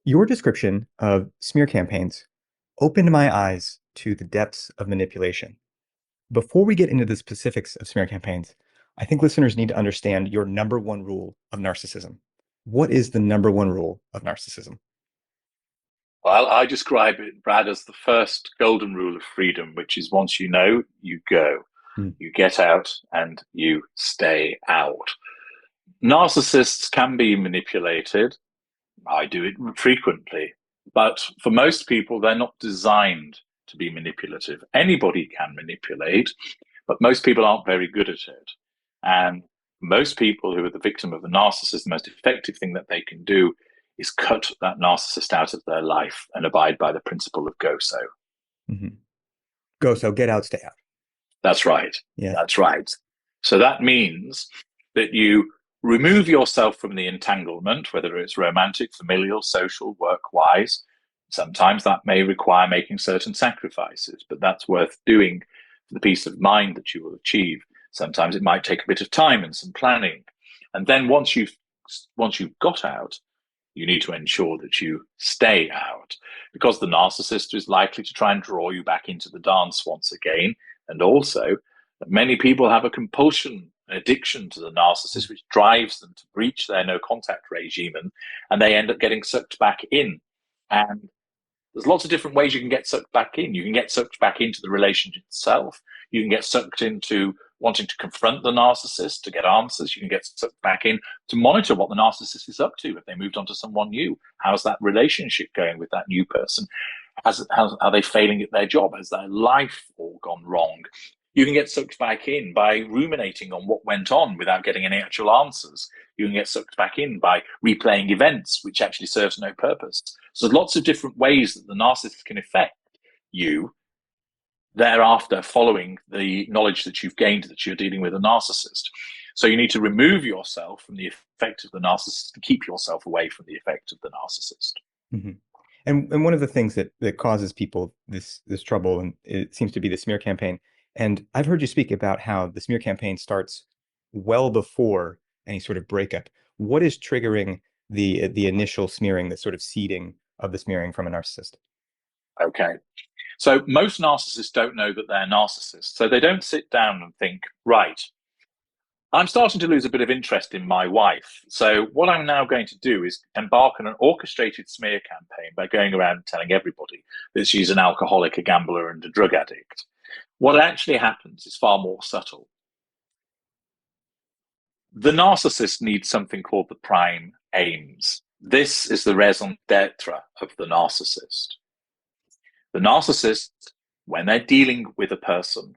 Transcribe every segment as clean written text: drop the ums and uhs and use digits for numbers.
Your description of smear campaigns opened my eyes to the depths of manipulation. Before we get into the specifics of smear campaigns, I think listeners need to understand your number one rule of narcissism. What is the number one rule of narcissism? Well, I describe it, Brad, as the first golden rule of freedom, which is once you know, you go. Hmm. You get out and you stay out. Narcissists can be manipulated. I do it frequently. But for most people, they're not designed to be manipulative. Anybody can manipulate, but most people aren't very good at it. And most people who are the victim of a narcissist, the most effective thing that they can do is cut that narcissist out of their life and abide by the principle of go so. Mhm. Go, so get out, stay out. That's right. Yeah. That's right. So that means that you remove yourself from the entanglement, whether it's romantic, familial, social, work wise. Sometimes that may require making certain sacrifices, but that's worth doing for the peace of mind that you will achieve. Sometimes it might take a bit of time and some planning. And then once you've got out, you need to ensure that you stay out, because the narcissist is likely to try and draw you back into the dance once again. And also, many people have a compulsion, an addiction to the narcissist, which drives them to breach their no contact regime, and they end up getting sucked back in. And there's lots of different ways you can get sucked back in. You can get sucked back into the relationship itself. You can get sucked into wanting to confront the narcissist to get answers. You can get sucked back in to monitor what the narcissist is up to. If they moved on to someone new, how's that relationship going with that new person? Are they failing at their job? Has their life all gone wrong? You can get sucked back in by ruminating on what went on without getting any actual answers. You can get sucked back in by replaying events, which actually serves no purpose. So there's lots of different ways that the narcissist can affect you thereafter, following the knowledge that you've gained that you're dealing with a narcissist. So you need to remove yourself from the effect of the narcissist and keep yourself away from the effect of the narcissist. Mhm. And one of the things that causes people this trouble, and it seems to be the smear campaign. And I've heard you speak about how the smear campaign starts well before any sort of breakup. What is triggering the initial smearing, the sort of seeding of the smearing from a narcissist? Okay. So most narcissists don't know that they're narcissists. So they don't sit down and think, right, I'm starting to lose a bit of interest in my wife. So what I'm now going to do is embark on an orchestrated smear campaign by going around telling everybody that she's an alcoholic, a gambler, and a drug addict. What actually happens is far more subtle. The narcissist needs something called the prime aims. This is the raison d'etre of the narcissist. The narcissist, when they're dealing with a person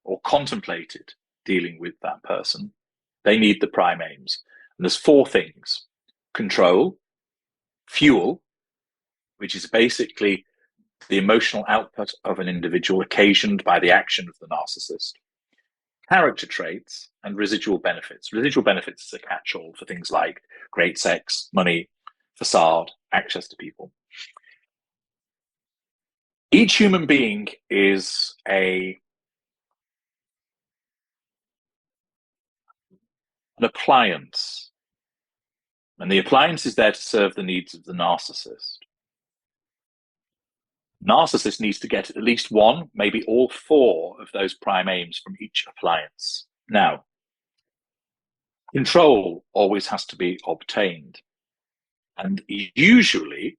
or contemplated dealing with that person, they need the prime aims. And there's four things: control, fuel, which is basically the emotional output of an individual occasioned by the action of the narcissist; character traits; and residual benefits. Residual benefits is a catch-all for things like great sex, money, facade, access to people. Each human being is an appliance, and the appliance is there to serve the needs of the narcissist. Narcissist needs to get at least one, maybe all four of those prime aims from each appliance. Now, control always has to be obtained. And usually,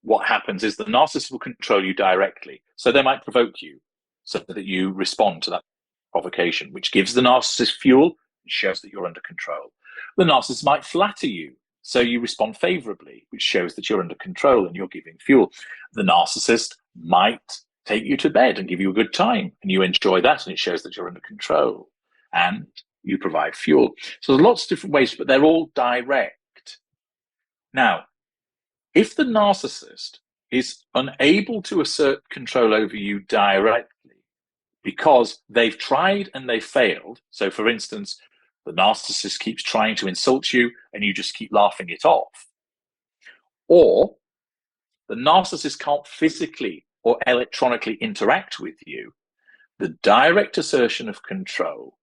what happens is the narcissist will control you directly. So they might provoke you so that you respond to that provocation, which gives the narcissist fuel and shows that you're under control. The narcissist might flatter you, so you respond favorably, which shows that you're under control and you're giving fuel. The narcissist might take you to bed and give you a good time, and you enjoy that, and it shows that you're under control and you provide fuel. So there's lots of different ways, but they're all direct. Now, if the narcissist is unable to assert control over you directly because they've tried and they've failed, so for instance, the narcissist keeps trying to insult you and you just keep laughing it off, or the narcissist can't physically or electronically interact with you, the direct assertion of control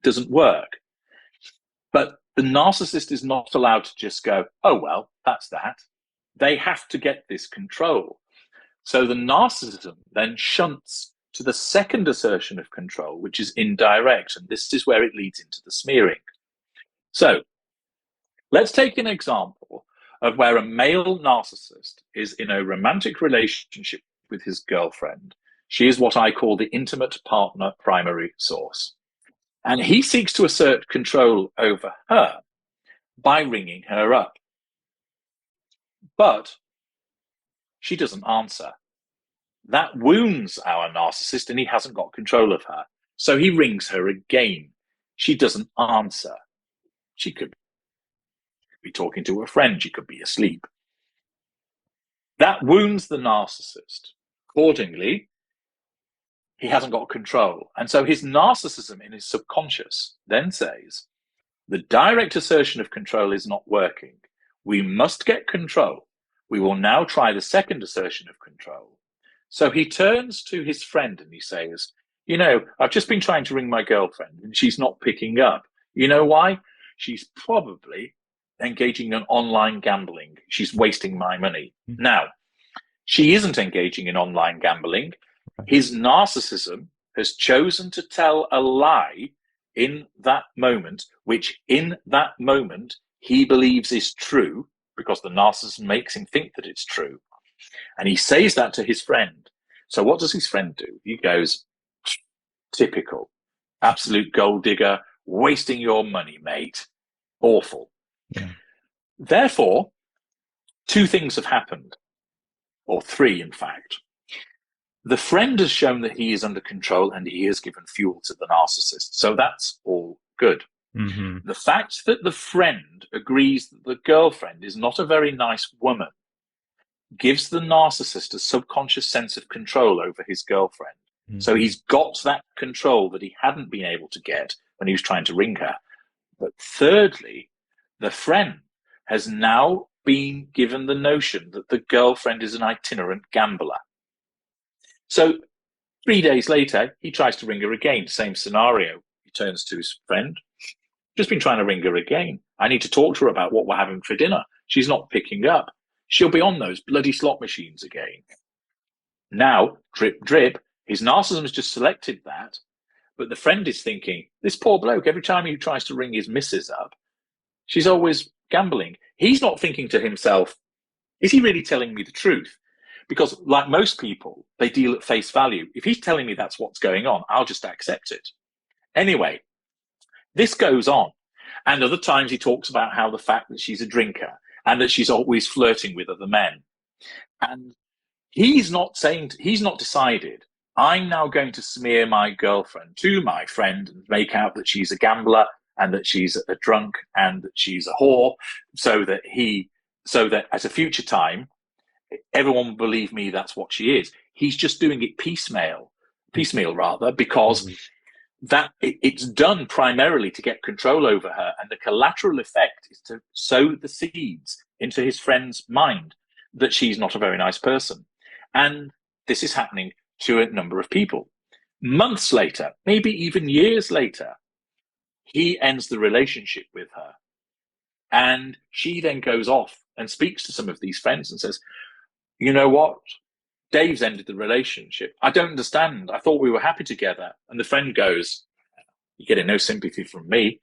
doesn't work. But the narcissist is not allowed to just go, oh, well, that's that. They have to get this control. So the narcissism then shunts to the second assertion of control, which is indirect. And this is where it leads into the smearing. So let's take an example of where a male narcissist is in a romantic relationship with his girlfriend. She is what I call the intimate partner primary source. And he seeks to assert control over her by ringing her up. But she doesn't answer. That wounds our narcissist, and he hasn't got control of her. So he rings her again. She doesn't answer. She could be talking to a friend. She could be asleep. That wounds the narcissist. Accordingly, he hasn't got control. And so his narcissism in his subconscious then says, the direct assertion of control is not working. We must get control. We will now try the second assertion of control. So he turns to his friend and he says, you know, I've just been trying to ring my girlfriend and she's not picking up. You know why? She's probably engaging in online gambling. She's wasting my money. Mm-hmm. Now, she isn't engaging in online gambling. His narcissism has chosen to tell a lie in that moment, which in that moment he believes is true, because the narcissism makes him think that it's true. And he says that to his friend. So what does his friend do? He goes, typical, absolute gold digger, wasting your money, mate. Awful. Yeah. Therefore, two things have happened, or three, in fact. The friend has shown that he is under control and he has given fuel to the narcissist. So that's all good. Mm-hmm. The fact that the friend agrees that the girlfriend is not a very nice woman gives the narcissist a subconscious sense of control over his girlfriend. Mm-hmm. So he's got that control that he hadn't been able to get when he was trying to ring her. But thirdly, the friend has now been given the notion that the girlfriend is an itinerant gambler. So 3 days later, he tries to ring her again. Same scenario. He turns to his friend. Just been trying to ring her again. I need to talk to her about what we're having for dinner. She's not picking up. She'll be on those bloody slot machines again. Now, drip, drip, his narcissism has just selected that. But the friend is thinking, this poor bloke, every time he tries to ring his missus up, she's always gambling. He's not thinking to himself, is he really telling me the truth? Because like most people, they deal at face value. If he's telling me that's what's going on, I'll just accept it. Anyway, this goes on. And other times he talks about how the fact that she's a drinker and that she's always flirting with other men. And he's not decided, I'm now going to smear my girlfriend to my friend and make out that she's a gambler and that she's a drunk and that she's a whore, so that at a future time, everyone will believe me that's what she is. He's just doing it piecemeal rather, because that it's done primarily to get control over her, and the collateral effect is to sow the seeds into his friend's mind that she's not a very nice person. And this is happening to a number of people. Months later, maybe even years later, he ends the relationship with her. And she then goes off and speaks to some of these friends and says, you know what? Dave's ended the relationship. I don't understand. I thought we were happy together. And the friend goes, you're getting no sympathy from me.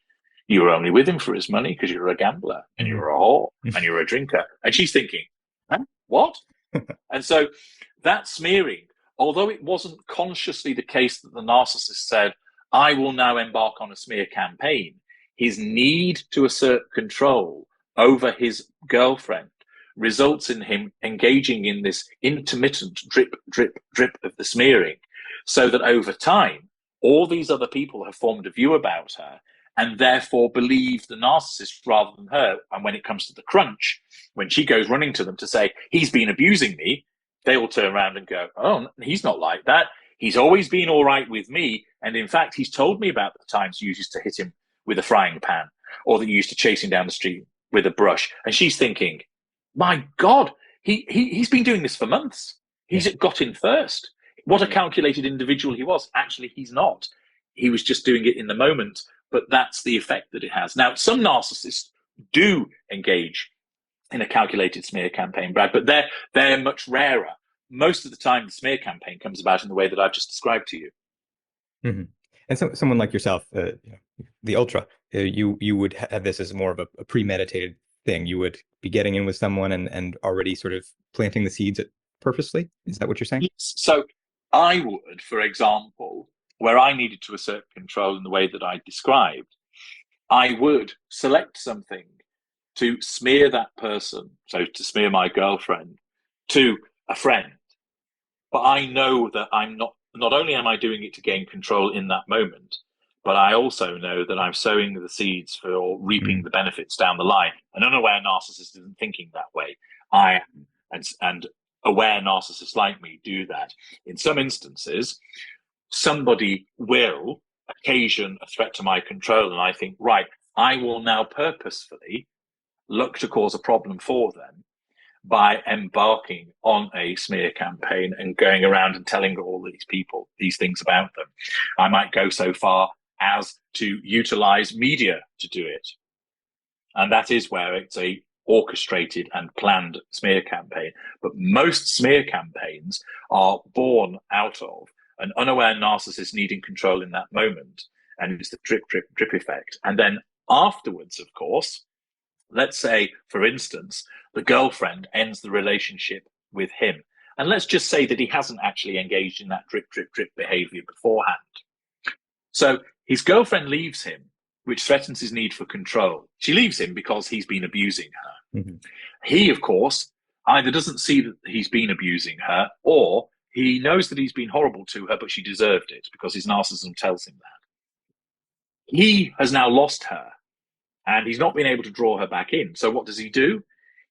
You were only with him for his money because you're a gambler and you're a whore and you're a drinker. And she's thinking, huh? What? And so that smearing, although it wasn't consciously the case that the narcissist said, I will now embark on a smear campaign, his need to assert control over his girlfriend results in him engaging in this intermittent drip, drip, drip of the smearing, so that over time, all these other people have formed a view about her and therefore believe the narcissist rather than her. And when it comes to the crunch, when she goes running to them to say, he's been abusing me, they all turn around and go, oh, he's not like that. He's always been all right with me. And in fact, he's told me about the times you used to hit him with a frying pan, or that you used to chase him down the street with a brush. And she's thinking, my God, he's been doing this for months. He's got in first. What a calculated individual he was. Actually, he's not. He was just doing it in the moment, but that's the effect that it has. Now, some narcissists do engage in a calculated smear campaign, Brad, but they're much rarer. Most of the time, the smear campaign comes about in the way that I've just described to you. Mm-hmm. And so, someone like yourself, the ultra, you would have this as more of a premeditated thing. You would be getting in with someone and already sort of planting the seeds purposely. Is that what you're saying? Yes. So I would, for example, where I needed to assert control in the way that I described, I would select something to smear that person, so to smear my girlfriend, to a friend. But I know that not only am I doing it to gain control in that moment, but I also know that I'm sowing the seeds for reaping the benefits down the line. An unaware narcissist isn't thinking that way. I am, and aware narcissists like me do that. In some instances, somebody will occasion a threat to my control, and I think, right, I will now purposefully look to cause a problem for them by embarking on a smear campaign and going around and telling all these people these things about them. I might go so far as to utilize media to do it. And that is where it's a orchestrated and planned smear campaign. But most smear campaigns are born out of an unaware narcissist needing control in that moment. And it's the drip, drip, drip effect. And then afterwards, of course, let's say, for instance, the girlfriend ends the relationship with him. And let's just say that he hasn't actually engaged in that drip, drip, drip behavior beforehand. So his girlfriend leaves him, which threatens his need for control. She leaves him because he's been abusing her. Mm-hmm. He, of course, either doesn't see that he's been abusing her, or he knows that he's been horrible to her, but she deserved it because his narcissism tells him that. He has now lost her, and he's not been able to draw her back in. So what does he do?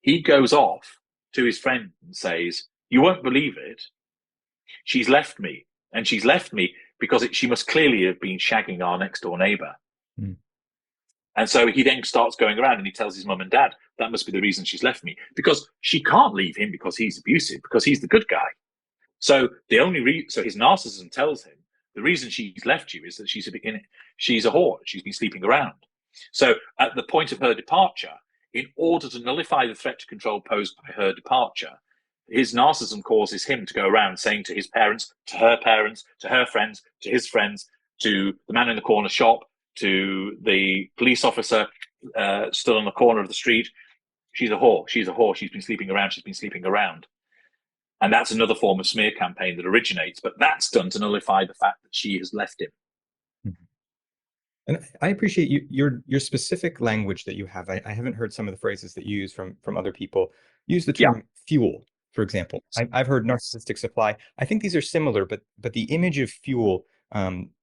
He goes off to his friend and says, "You won't believe it. She's left me. And she's left me because she must clearly have been shagging our next door neighbor." Mm. And so he then starts going around and he tells his mum and dad, that must be the reason she's left me, because she can't leave him because he's abusive, because he's the good guy. So so his narcissism tells him the reason she's left you is that she's a whore. She's been sleeping around. So at the point of her departure, in order to nullify the threat to control posed by her departure, his narcissism causes him to go around saying to his parents, to her friends, to his friends, to the man in the corner shop, to the police officer stood on the corner of the street, she's a whore, she's been sleeping around. And that's another form of smear campaign that originates, but that's done to nullify the fact that she has left him. And I appreciate your specific language that you have. I haven't heard some of the phrases that you use from other people. Use the term fuel, for example. I've heard narcissistic supply. I think these are similar, but the image of fuel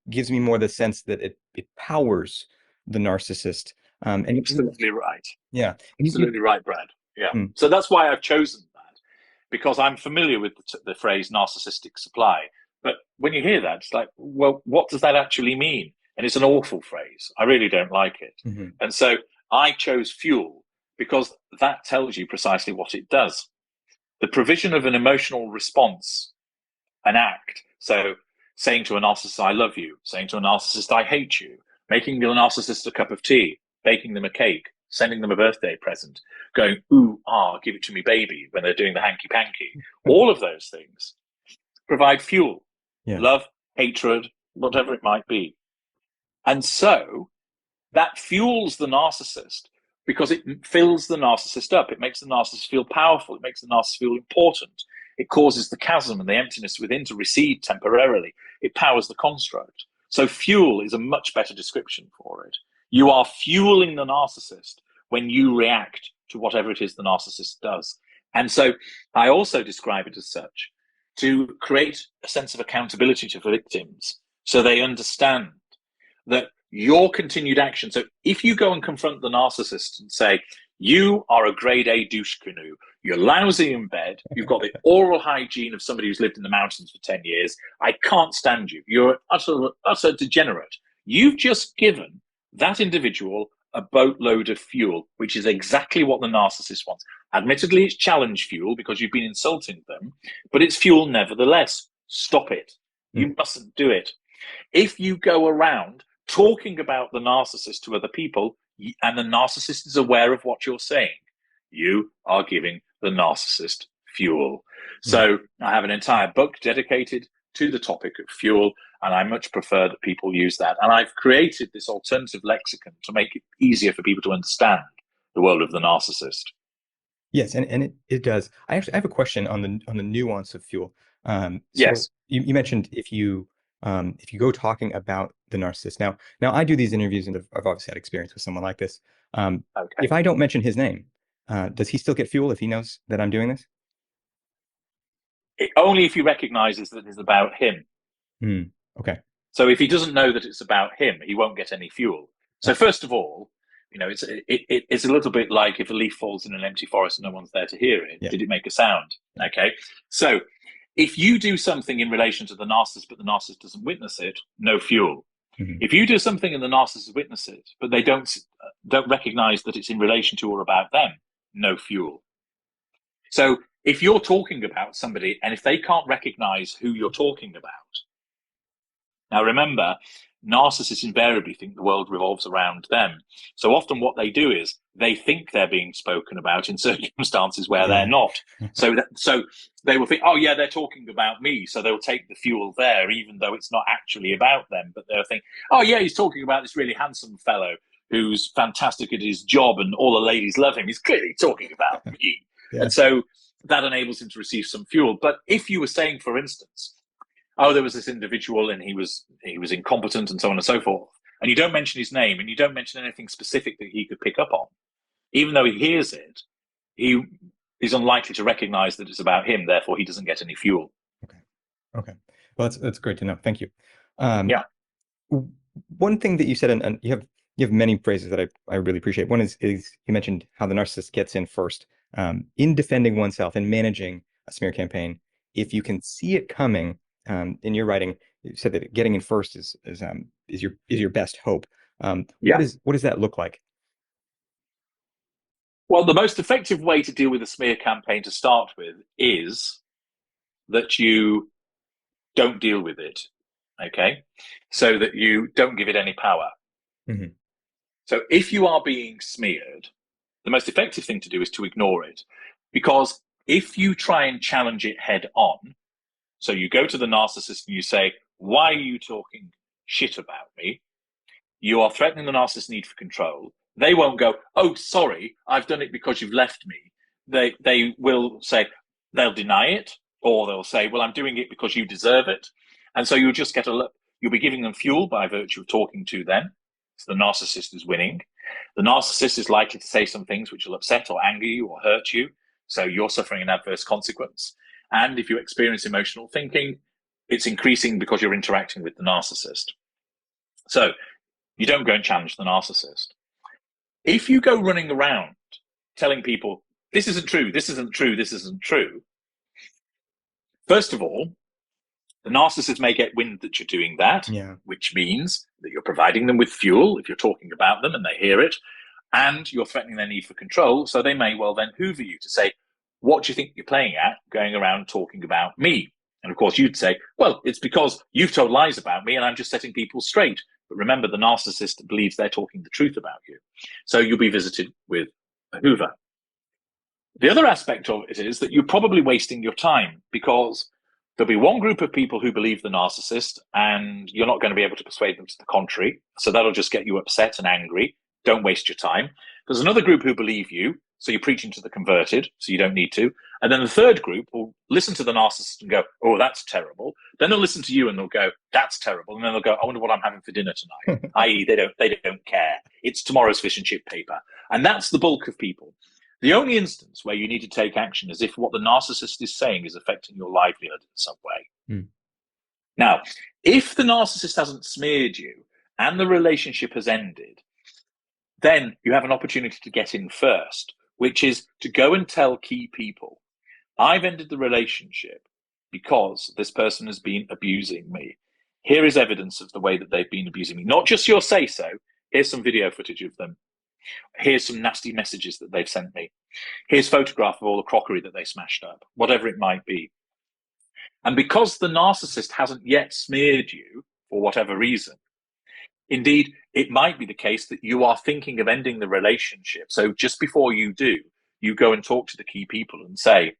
gives me more the sense that it powers the narcissist. And absolutely right. Yeah, absolutely right, Brad. Yeah. So that's why I've chosen that, because I'm familiar with the phrase narcissistic supply. But when you hear that, it's like, well, what does that actually mean? And it's an awful phrase. I really don't like it. Mm-hmm. And so I chose fuel because that tells you precisely what it does. The provision of an emotional response, an act. So saying to a narcissist, "I love you," saying to a narcissist, "I hate you," making the narcissist a cup of tea, baking them a cake, sending them a birthday present, going, "Ooh, give it to me, baby," when they're doing the hanky-panky. All of those things provide fuel. Yeah. Love, hatred, whatever it might be. And so that fuels the narcissist because it fills the narcissist up. It makes the narcissist feel powerful. It makes the narcissist feel important. It causes the chasm and the emptiness within to recede temporarily. It powers the construct. So fuel is a much better description for it. You are fueling the narcissist when you react to whatever it is the narcissist does. And so I also describe it as such, to create a sense of accountability to victims so they understand that your continued action. So if you go and confront the narcissist and say, "You are a grade A douche canoe, you're lousy in bed, you've got the oral hygiene of somebody who's lived in the mountains for 10 years, I can't stand you, you're utter degenerate," you've just given that individual a boatload of fuel, which is exactly what the narcissist wants. Admittedly, it's challenge fuel because you've been insulting them, but it's fuel nevertheless. Stop it. You mustn't do it. If you go around talking about the narcissist to other people, and the narcissist is aware of what you're saying, you are giving the narcissist fuel. So I have an entire book dedicated to the topic of fuel, and I much prefer that people use that. And I've created this alternative lexicon to make it easier for people to understand the world of the narcissist. Yes, and it does. I have a question on the nuance of fuel. So Yes. you mentioned if you go talking about the narcissist. Now I do these interviews and I've obviously had experience with someone like this. Okay. If I don't mention his name, does he still get fuel if he knows that I'm doing this? Only if he recognizes that it's about him. Okay. So if he doesn't know that it's about him, he won't get any fuel. So first of all, it's a little bit like if a leaf falls in an empty forest and no one's there to hear it. Yeah. Did it make a sound? Okay. So if you do something in relation to the narcissist, but the narcissist doesn't witness it, no fuel. If you do something and the narcissist witness it, but they don't recognize that it's in relation to or about them, no fuel. So if you're talking about somebody and if they can't recognize who you're talking about, now remember, narcissists invariably think the world revolves around them. So often what they do is they think they're being spoken about in circumstances where they're not. So they will think, oh yeah, they're talking about me. So they'll take the fuel there, even though it's not actually about them. But they'll think, oh yeah, he's talking about this really handsome fellow who's fantastic at his job and all the ladies love him. He's clearly talking about me. Yeah. And so that enables him to receive some fuel. But if you were saying, for instance, oh, there was this individual and he was incompetent and so on and so forth, and you don't mention his name and you don't mention anything specific that he could pick up on, even though he hears it, he is unlikely to recognize that it's about him. Therefore, he doesn't get any fuel. Okay. Well, that's great to know. Thank you. Yeah. One thing that you said, and you have many phrases that I really appreciate. One is you mentioned how the narcissist gets in first in defending oneself and managing a smear campaign. If you can see it coming, in your writing, you said that getting in first is your best hope. Yeah. What does that look like? Well, the most effective way to deal with a smear campaign to start with is that you don't deal with it, okay? So that you don't give it any power. So if you are being smeared, the most effective thing to do is to ignore it. Because if you try and challenge it head on, so you go to the narcissist and you say, why are you talking shit about me? You are threatening the narcissist's need for control. They won't go, oh, sorry, I've done it because you've left me. They will say, they'll deny it, or they'll say, well, I'm doing it because you deserve it. And so you'll just you'll be giving them fuel by virtue of talking to them. So the narcissist is winning. The narcissist is likely to say some things which will upset or anger you or hurt you. So you're suffering an adverse consequence. And if you experience emotional thinking, it's increasing because you're interacting with the narcissist. So you don't go and challenge the narcissist. If you go running around telling people, this isn't true, this isn't true, this isn't true, first of all, the narcissist may get wind that you're doing that, which means that you're providing them with fuel if you're talking about them and they hear it, and you're threatening their need for control. So they may well then hoover you to say, what do you think you're playing at going around talking about me? And of course, you'd say, well, it's because you've told lies about me and I'm just setting people straight. But remember, the narcissist believes they're talking the truth about you. So you'll be visited with a hoover. The other aspect of it is that you're probably wasting your time because there'll be one group of people who believe the narcissist and you're not going to be able to persuade them to the contrary. So that'll just get you upset and angry. Don't waste your time. There's another group who believe you. So you're preaching to the converted, so you don't need to. And then the third group will listen to the narcissist and go, oh, that's terrible. Then they'll listen to you and they'll go, that's terrible. And then they'll go, I wonder what I'm having for dinner tonight. i.e. they don't care. It's tomorrow's fish and chip paper. And that's the bulk of people. The only instance where you need to take action is if what the narcissist is saying is affecting your livelihood in some way. Now, if the narcissist hasn't smeared you and the relationship has ended, then you have an opportunity to get in first, which is to go and tell key people, I've ended the relationship because this person has been abusing me. Here is evidence of the way that they've been abusing me. Not just your say-so. Here's some video footage of them. Here's some nasty messages that they've sent me. Here's a photograph of all the crockery that they smashed up, whatever it might be. And because the narcissist hasn't yet smeared you, for whatever reason, Indeed, it might be the case that you are thinking of ending the relationship. So just before you do, you go and talk to the key people and say,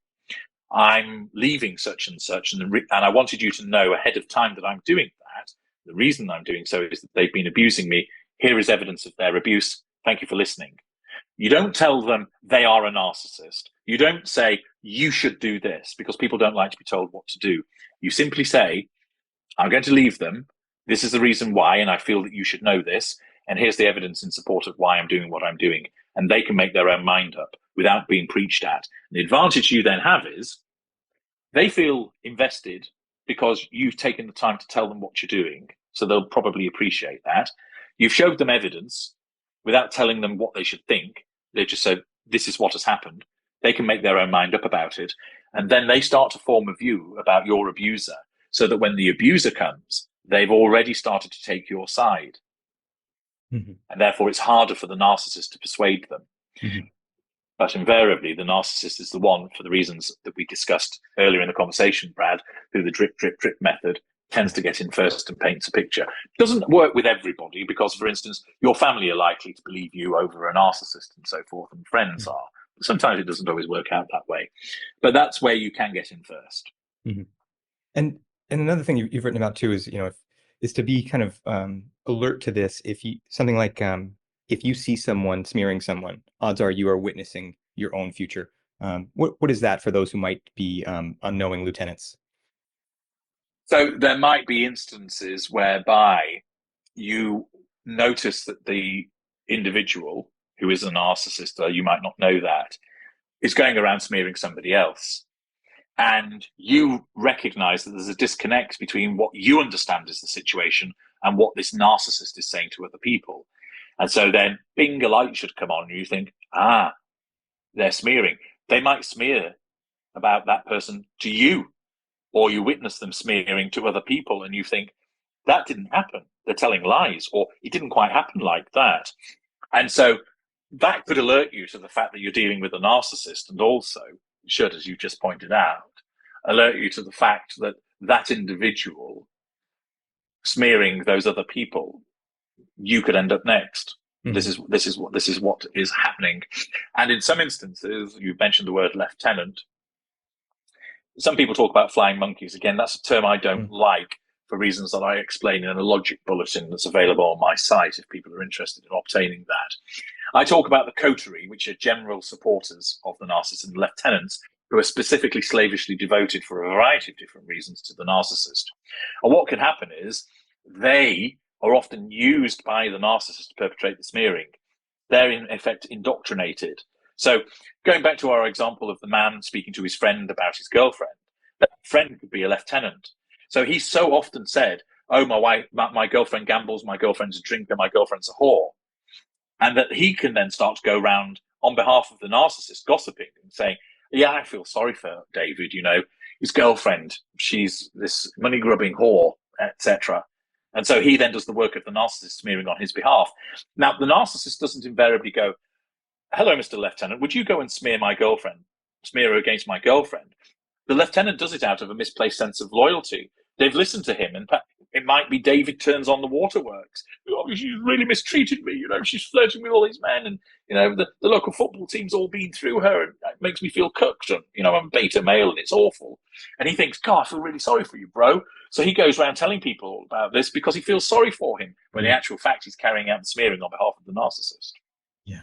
I'm leaving such and such, and I wanted you to know ahead of time that I'm doing that. The reason I'm doing so is that they've been abusing me. Here is evidence of their abuse. Thank you for listening. You don't tell them they are a narcissist. You don't say, you should do this, because people don't like to be told what to do. You simply say, I'm going to leave them. This is the reason why, and I feel that you should know this. And here's the evidence in support of why I'm doing what I'm doing. And they can make their own mind up without being preached at. And the advantage you then have is they feel invested because you've taken the time to tell them what you're doing. So they'll probably appreciate that. You've showed them evidence without telling them what they should think. They just say, this is what has happened. They can make their own mind up about it. And then they start to form a view about your abuser, so that when the abuser comes, they've already started to take your side. Mm-hmm. And therefore, it's harder for the narcissist to persuade them. Mm-hmm. But invariably, the narcissist is the one, for the reasons that we discussed earlier in the conversation, Brad, through the drip, drip, drip method, tends to get in first and paints a picture. It doesn't work with everybody because, for instance, your family are likely to believe you over a narcissist and so forth, and friends are. But sometimes it doesn't always work out that way. But that's where you can get in first. Mm-hmm. And another thing you've written about too is, is to be kind of alert to this. If you something like if you see someone smearing someone, odds are you are witnessing your own future. What is that for those who might be unknowing lieutenants? So there might be instances whereby you notice that the individual who is a narcissist, you might not know that, is going around smearing somebody else. And you recognize that there's a disconnect between what you understand is the situation and what this narcissist is saying to other people. And so then, bing, a light should come on, and you think, they're smearing. They might smear about that person to you, or you witness them smearing to other people, and you think, that didn't happen. They're telling lies, or it didn't quite happen like that. And so that could alert you to the fact that you're dealing with a narcissist, and also should, as you just pointed out, alert you to the fact that that individual smearing those other people, you could end up next. Mm-hmm. This is what is happening. And in some instances, you mentioned the word lieutenant. Some people talk about flying monkeys. Again, that's a term I don't like, for reasons that I explain in a logic bulletin that's available on my site if people are interested in obtaining that. I talk about the coterie, which are general supporters of the narcissist, and lieutenants who are specifically slavishly devoted for a variety of different reasons to the narcissist. And what can happen is they are often used by the narcissist to perpetrate the smearing. They're in effect indoctrinated. So going back to our example of the man speaking to his friend about his girlfriend, that friend could be a lieutenant. So he so often said, oh, my girlfriend gambles, my girlfriend's a drinker, my girlfriend's a whore. And that he can then start to go around on behalf of the narcissist gossiping and saying, yeah, I feel sorry for David, his girlfriend, she's this money-grubbing whore, etc. And so he then does the work of the narcissist smearing on his behalf. Now, the narcissist doesn't invariably go, hello, Mr. Lieutenant, would you go and smear her against my girlfriend? The lieutenant does it out of a misplaced sense of loyalty. They've listened to him. In fact, it might be David turns on the waterworks. Oh, she's really mistreated me. She's flirting with all these men. And, the local football team's all been through her. And it makes me feel cooked. And, I'm a beta male and it's awful. And he thinks, God, I feel really sorry for you, bro. So he goes around telling people all about this because he feels sorry for him, when in actual fact he's carrying out the smearing on behalf of the narcissist. Yeah.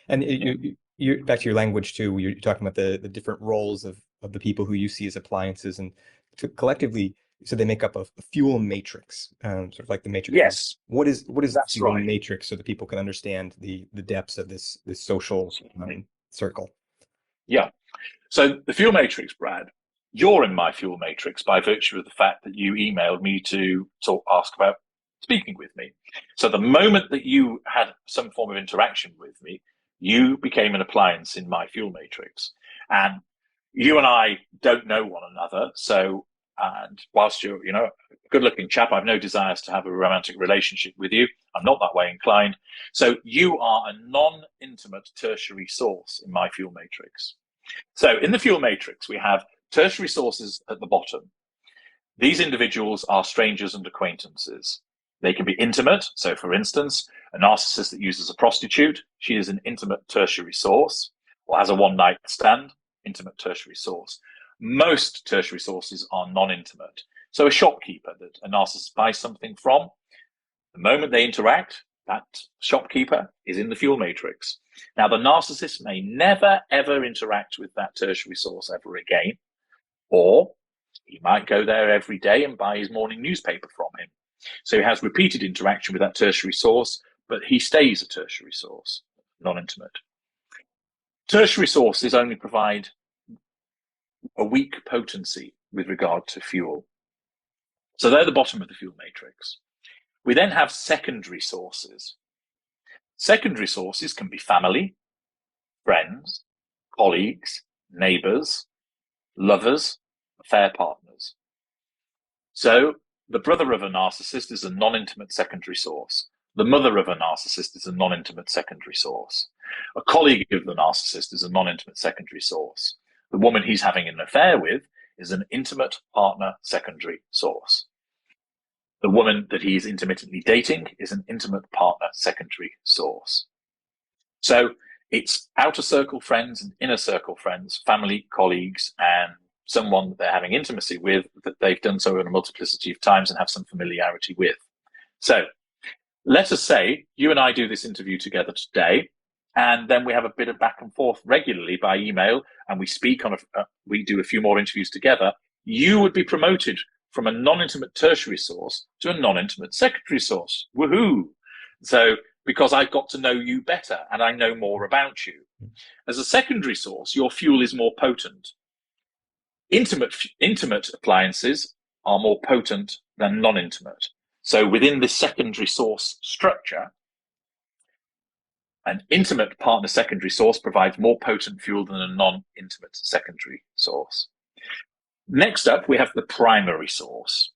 And you back to your language too, you're talking about the different roles of the people who you see as appliances, and collectively, so they make up a fuel matrix, sort of like the matrix. Yes. What is the fuel right. matrix, so that people can understand the depths of this social circle? Yeah. So the fuel matrix, Brad, you're in my fuel matrix by virtue of the fact that you emailed me to ask about speaking with me. So the moment that you had some form of interaction with me, you became an appliance in my fuel matrix. And you and I don't know one another. So, and whilst you're, a good-looking chap, I've no desires to have a romantic relationship with you. I'm not that way inclined. So you are a non-intimate tertiary source in my fuel matrix. So in the fuel matrix, we have tertiary sources at the bottom. These individuals are strangers and acquaintances. They can be intimate. So, for instance, a narcissist that uses a prostitute, she is an intimate tertiary source, or has a one-night stand, intimate tertiary source. Most tertiary sources are non-intimate. So a shopkeeper that a narcissist buys something from, the moment they interact, that shopkeeper is in the fuel matrix. Now, the narcissist may never, ever interact with that tertiary source ever again, or he might go there every day and buy his morning newspaper from him. So he has repeated interaction with that tertiary source, but he stays a tertiary source, non-intimate. Tertiary sources only provide a weak potency with regard to fuel. So they're the bottom of the fuel matrix. We then have secondary sources. Secondary sources can be family, friends, colleagues, neighbors, lovers, affair partners. So the brother of a narcissist is a non-intimate secondary source. The mother of a narcissist is a non-intimate secondary source. A colleague of the narcissist is a non-intimate secondary source. The woman he's having an affair with is an intimate partner secondary source. The woman that he is intermittently dating is an intimate partner secondary source. So it's outer circle friends and inner circle friends, family, colleagues, and someone that they're having intimacy with that they've done so in a multiplicity of times and have some familiarity with. So let us say you and I do this interview together today, and then we have a bit of back and forth regularly by email, and we speak on we do a few more interviews together. You would be promoted from a non-intimate tertiary source to a non-intimate secondary source. Woohoo! So because I've got to know you better and I know more about you. As a secondary source, your fuel is more potent. Intimate appliances are more potent than non-intimate. So within the secondary source structure, an intimate partner secondary source provides more potent fuel than a non-intimate secondary source. Next up, we have the primary source.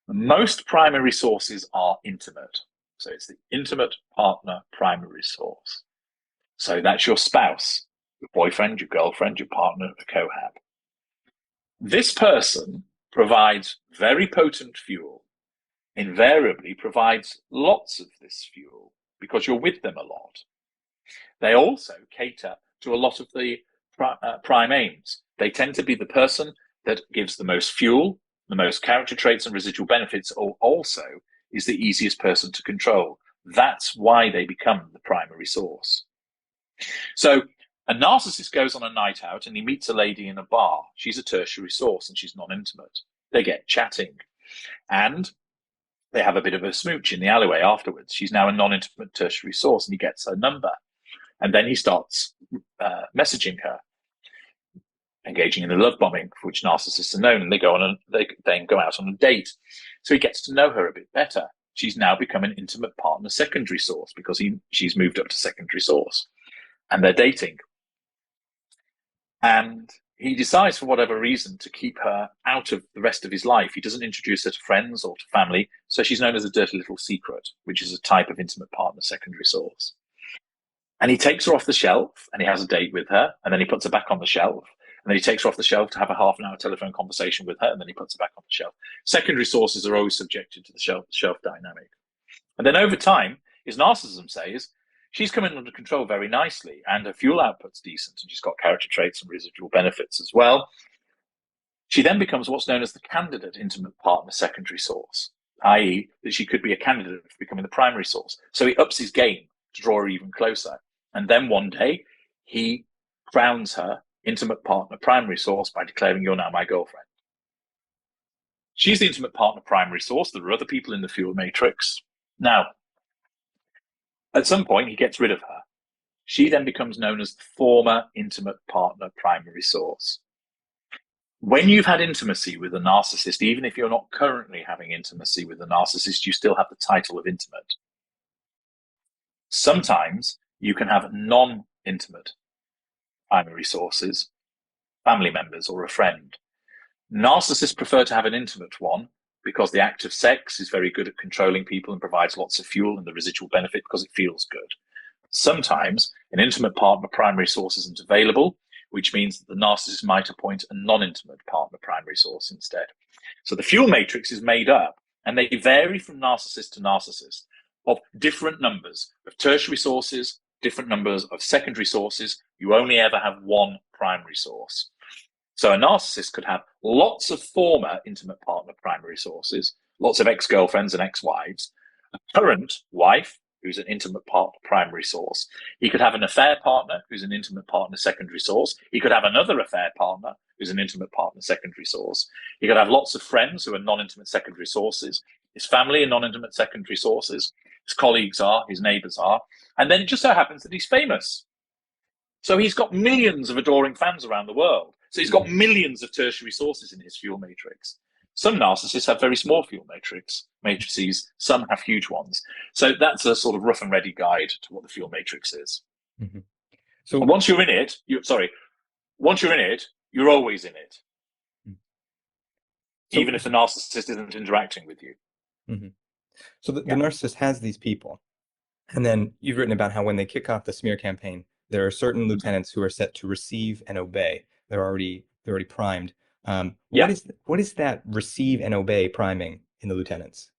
Most primary sources are intimate. So it's the intimate partner primary source. So that's your spouse, your boyfriend, your girlfriend, your partner, a cohab. This person provides very potent fuel, invariably provides lots of this fuel because you're with them a lot. They also cater to a lot of the prime aims. They tend to be the person that gives the most fuel, the most character traits and residual benefits, or also is the easiest person to control. That's why they become the primary source. So a narcissist goes on a night out and he meets a lady in a bar. She's a tertiary source and she's non-intimate. They get chatting and they have a bit of a smooch in the alleyway afterwards. She's now a non-intimate tertiary source and he gets her number. And then he starts messaging her, engaging in a love bombing, for which narcissists are known, and they then go out on a date. So he gets to know her a bit better. She's now become an intimate partner secondary source because she's moved up to secondary source, and they're dating. And he decides, for whatever reason, to keep her out of the rest of his life. He doesn't introduce her to friends or to family, so she's known as a dirty little secret, which is a type of intimate partner secondary source. And he takes her off the shelf, and he has a date with her, and then he puts her back on the shelf. And then he takes her off the shelf to have a half-an-hour telephone conversation with her, and then he puts her back on the shelf. Secondary sources are always subjected to the shelf dynamic. And then over time, his narcissism says, she's coming under control very nicely, and her fuel output's decent, and she's got character traits and residual benefits as well. She then becomes what's known as the candidate intimate partner secondary source, i.e. that she could be a candidate for becoming the primary source. So he ups his game to draw her even closer. And then one day, he crowns her intimate partner primary source by declaring, you're now my girlfriend. She's the intimate partner primary source. There are other people in the fuel matrix. Now, at some point, he gets rid of her. She then becomes known as the former intimate partner primary source. When you've had intimacy with a narcissist, even if you're not currently having intimacy with a narcissist, you still have the title of intimate. Sometimes you can have non-intimate primary sources, family members, or a friend. Narcissists prefer to have an intimate one because the act of sex is very good at controlling people and provides lots of fuel and the residual benefit because it feels good. Sometimes an intimate partner primary source isn't available, which means that the narcissist might appoint a non-intimate partner primary source instead. So the fuel matrix is made up and they vary from narcissist to narcissist, of different numbers of tertiary sources, different numbers of secondary sources. You only ever have one primary source. So a narcissist could have lots of former intimate partner primary sources, lots of ex-girlfriends and ex-wives, a current wife who's an intimate partner primary source. He could have an affair partner who's an intimate partner secondary source. He could have another affair partner who's an intimate partner secondary source. He could have lots of friends who are non-intimate secondary sources. His family are non-intimate secondary sources. His colleagues are, his neighbors are. And then it just so happens that he's famous. So he's got millions of adoring fans around the world. So he's got millions of tertiary sources in his fuel matrix. Some narcissists have very small fuel matrices. Some have huge ones. So that's a sort of rough and ready guide to what the fuel matrix is. Mm-hmm. So and once you're in it, you're always in it. So, even if the narcissist isn't interacting with you. Mm-hmm. So the narcissist has these people. And then you've written about how when they kick off the smear campaign, there are certain lieutenants who are set to receive and obey. They're already primed. What is that receive and obey priming in the lieutenants?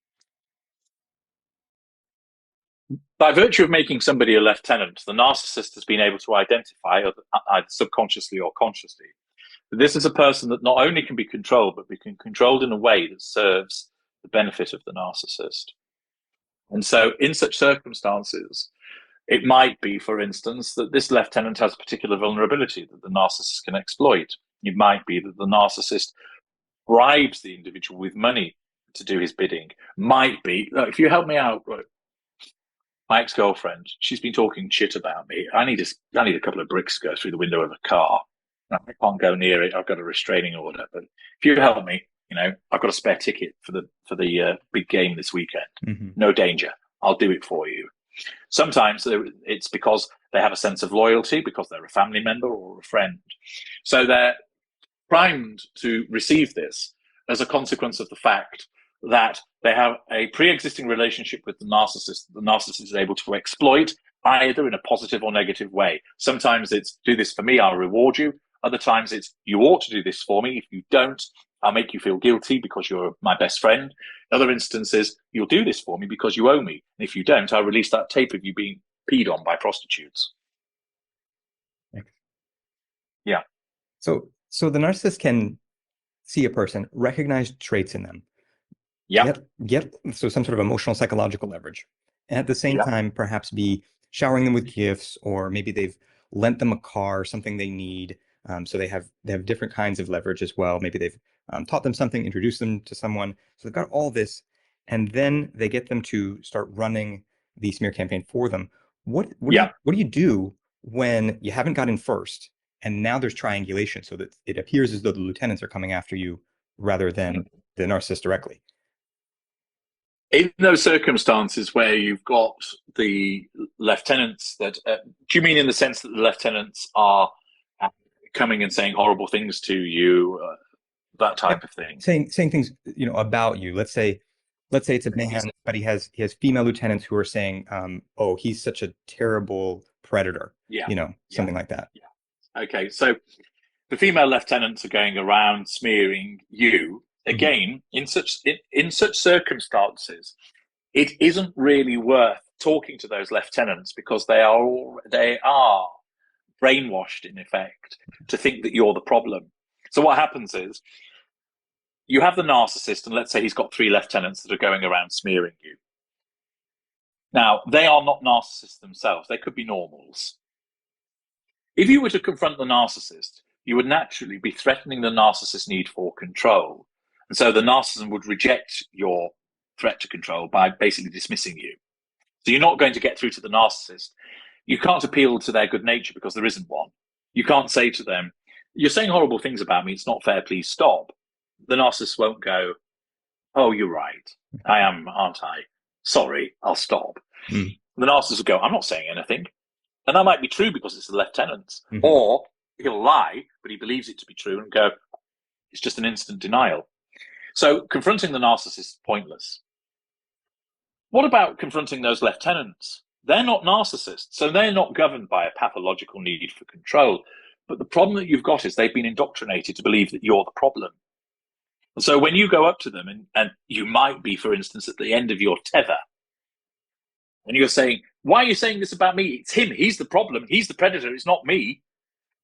By virtue of making somebody a lieutenant, the narcissist has been able to identify, either subconsciously or consciously, that this is a person that not only can be controlled, but be controlled in a way that serves the benefit of the narcissist. And so in such circumstances, it might be, for instance, that this lieutenant has a particular vulnerability that the narcissist can exploit. It might be that the narcissist bribes the individual with money to do his bidding. Might be, if you help me out, my ex-girlfriend, she's been talking shit about me. I need a couple of bricks to go through the window of a car. I can't go near it. I've got a restraining order. But if you help me, I've got a spare ticket for the big game this weekend. Mm-hmm. No danger. I'll do it for you. Sometimes it's because they have a sense of loyalty, because they're a family member or a friend. So they're primed to receive this as a consequence of the fact that they have a pre-existing relationship with the narcissist is able to exploit, either in a positive or negative way. Sometimes it's, do this for me, I'll reward you. Other times it's, you ought to do this for me. If you don't, I'll make you feel guilty because you're my best friend. Other instances, you'll do this for me because you owe me. And if you don't, I'll release that tape of you being peed on by prostitutes. Thanks. Yeah. So the narcissist can see a person, recognize traits in them. Yeah. So some sort of emotional, psychological leverage. And at the same time, perhaps be showering them with gifts, or maybe they've lent them a car, something they need. So they have different kinds of leverage as well. Maybe they've taught them something, introduced them to someone. So they've got all this, and then they get them to start running the smear campaign for them. What do you do when you haven't got in first, and now there's triangulation, so that it appears as though the lieutenants are coming after you rather than the narcissist directly? In those circumstances where you've got the lieutenants that, do you mean in the sense that the lieutenants are coming and saying horrible things to you, that type of thing? Saying things, about you. Let's say it's a man, but he has female lieutenants who are saying, oh, he's such a terrible predator. Something like that. Yeah. Okay. So the female lieutenants are going around smearing you. Again, in such circumstances, it isn't really worth talking to those lieutenants, because they are brainwashed, in effect, to think that you're the problem. So what happens is, you have the narcissist, and let's say he's got 3 lieutenants that are going around smearing you. Now, they are not narcissists themselves. They could be normals. If you were to confront the narcissist, you would naturally be threatening the narcissist's need for control. And so the narcissism would reject your threat to control by basically dismissing you. So you're not going to get through to the narcissist. You can't appeal to their good nature because there isn't one. You can't say to them, you're saying horrible things about me, it's not fair, please stop. The narcissist won't go, oh, you're right. I am, aren't I? Sorry, I'll stop. The narcissist will go, I'm not saying anything. And that might be true because it's the lieutenants. Or he'll lie, but he believes it to be true, and go, it's just an instant denial. So confronting the narcissist is pointless. What about confronting those lieutenants? They're not narcissists, so they're not governed by a pathological need for control. But the problem that you've got is they've been indoctrinated to believe that you're the problem. So when you go up to them, and you might be, for instance, at the end of your tether, and you're saying, why are you saying this about me? It's him. He's the problem. He's the predator. It's not me.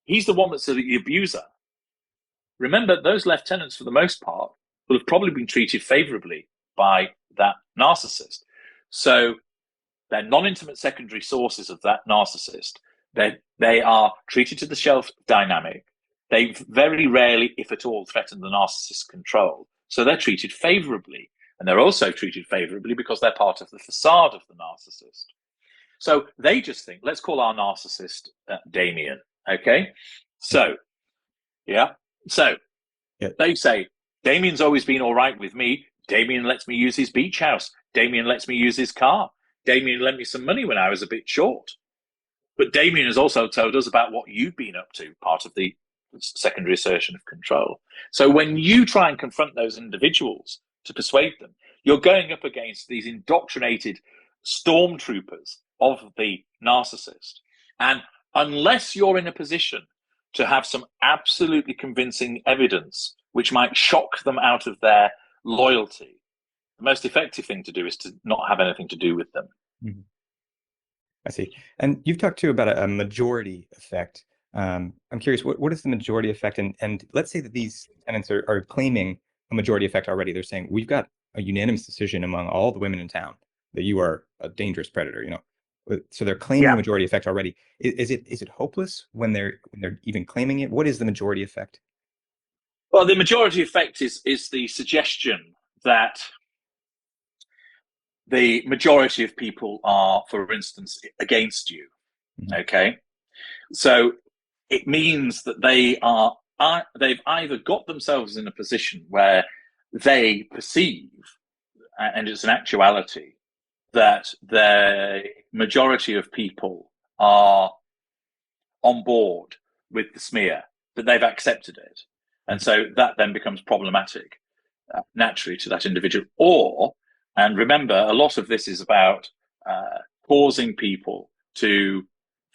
He's the one that's the abuser. Remember, those lieutenants, for the most part, will have probably been treated favorably by that narcissist. So they're non-intimate secondary sources of that narcissist. They are treated to the shelf dynamic. They very rarely, if at all, threaten the narcissist's control. So they're treated favorably. And they're also treated favorably because they're part of the facade of the narcissist. So they just think, let's call our narcissist Damien. Okay? So, yeah. So they say, Damien's always been all right with me. Damien lets me use his beach house. Damien lets me use his car. Damien lent me some money when I was a bit short. But Damien has also told us about what you've been up to, part of the secondary assertion of control. So when you try and confront those individuals to persuade them, you're going up against these indoctrinated stormtroopers of the narcissist. And unless you're in a position to have some absolutely convincing evidence which might shock them out of their loyalty, the most effective thing to do is to not have anything to do with them. Mm-hmm. I see. And you've talked too about a majority effect. I'm curious, what is the majority effect? And let's say that these tenants are claiming a majority effect already. They're saying, we've got a unanimous decision among all the women in town that you are a dangerous predator, you know. So they're claiming a majority effect already. Is it hopeless when they're even claiming it? What is the majority effect? Well, the majority effect is the suggestion that the majority of people are, for instance, against you. Mm-hmm. Okay, so it means that they've either got themselves in a position where they perceive, and it's an actuality, that the majority of people are on board with the smear, that they've accepted it. And so that then becomes problematic naturally to that individual. Or, and remember, a lot of this is about causing people to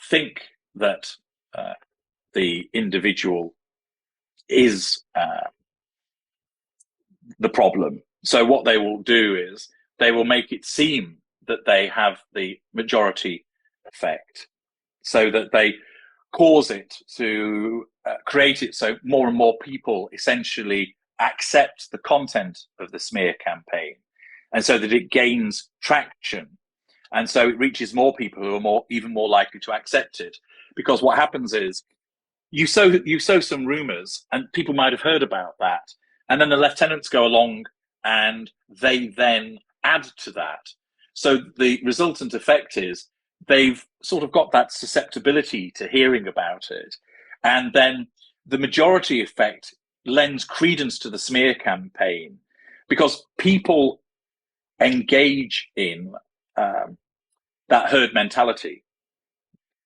think that the individual is the problem. So what they will do is they will make it seem that they have the majority effect, so that they cause it to create it so more and more people essentially accept the content of the smear campaign, and so that it gains traction, and so it reaches more people who are even more likely to accept it. Because what happens is you sow some rumors, and people might have heard about that, and then the lieutenants go along and they then add to that. So the resultant effect is they've sort of got that susceptibility to hearing about it. And then the majority effect lends credence to the smear campaign because people engage in that herd mentality.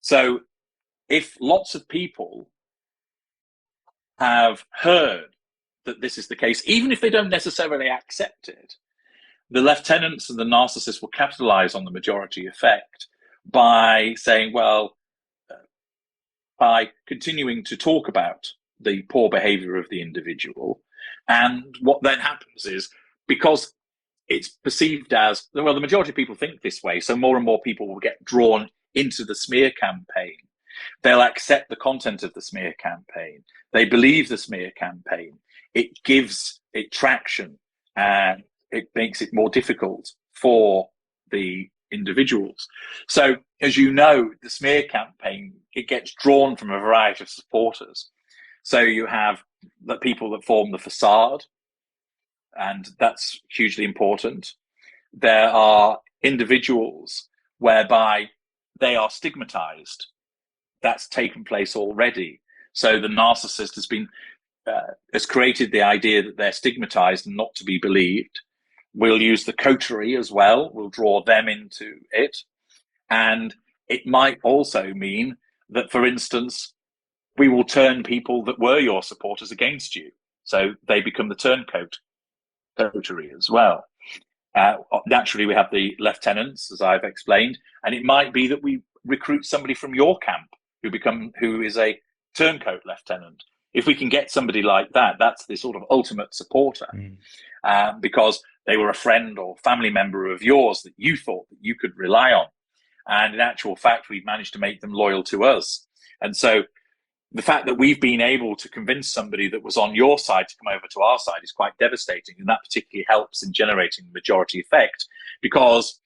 So if lots of people have heard that this is the case, even if they don't necessarily accept it, the lieutenants and the narcissists will capitalize on the majority effect by saying, well, by continuing to talk about the poor behavior of the individual. And what then happens is, because it's perceived as, well, the majority of people think this way, so more and more people will get drawn into the smear campaign. They'll accept the content of the smear campaign. They believe the smear campaign. It gives it traction, and it makes it more difficult for the individuals. So, as you know, the smear campaign, it gets drawn from a variety of supporters. So you have the people that form the facade, and that's hugely important. There are individuals whereby they are stigmatized. That's taken place already. So the narcissist has created the idea that they're stigmatized and not to be believed. We'll use the coterie as well. We'll draw them into it. And it might also mean that, for instance, we will turn people that were your supporters against you. So they become the turncoat coterie as well. Naturally, we have the lieutenants, as I've explained, and it might be that we recruit somebody from your camp who is a turncoat lieutenant. If we can get somebody like that, that's the sort of ultimate supporter, because they were a friend or family member of yours that you thought that you could rely on. And in actual fact, we've managed to make them loyal to us. And so the fact that we've been able to convince somebody that was on your side to come over to our side is quite devastating. And that particularly helps in generating the majority effect, because,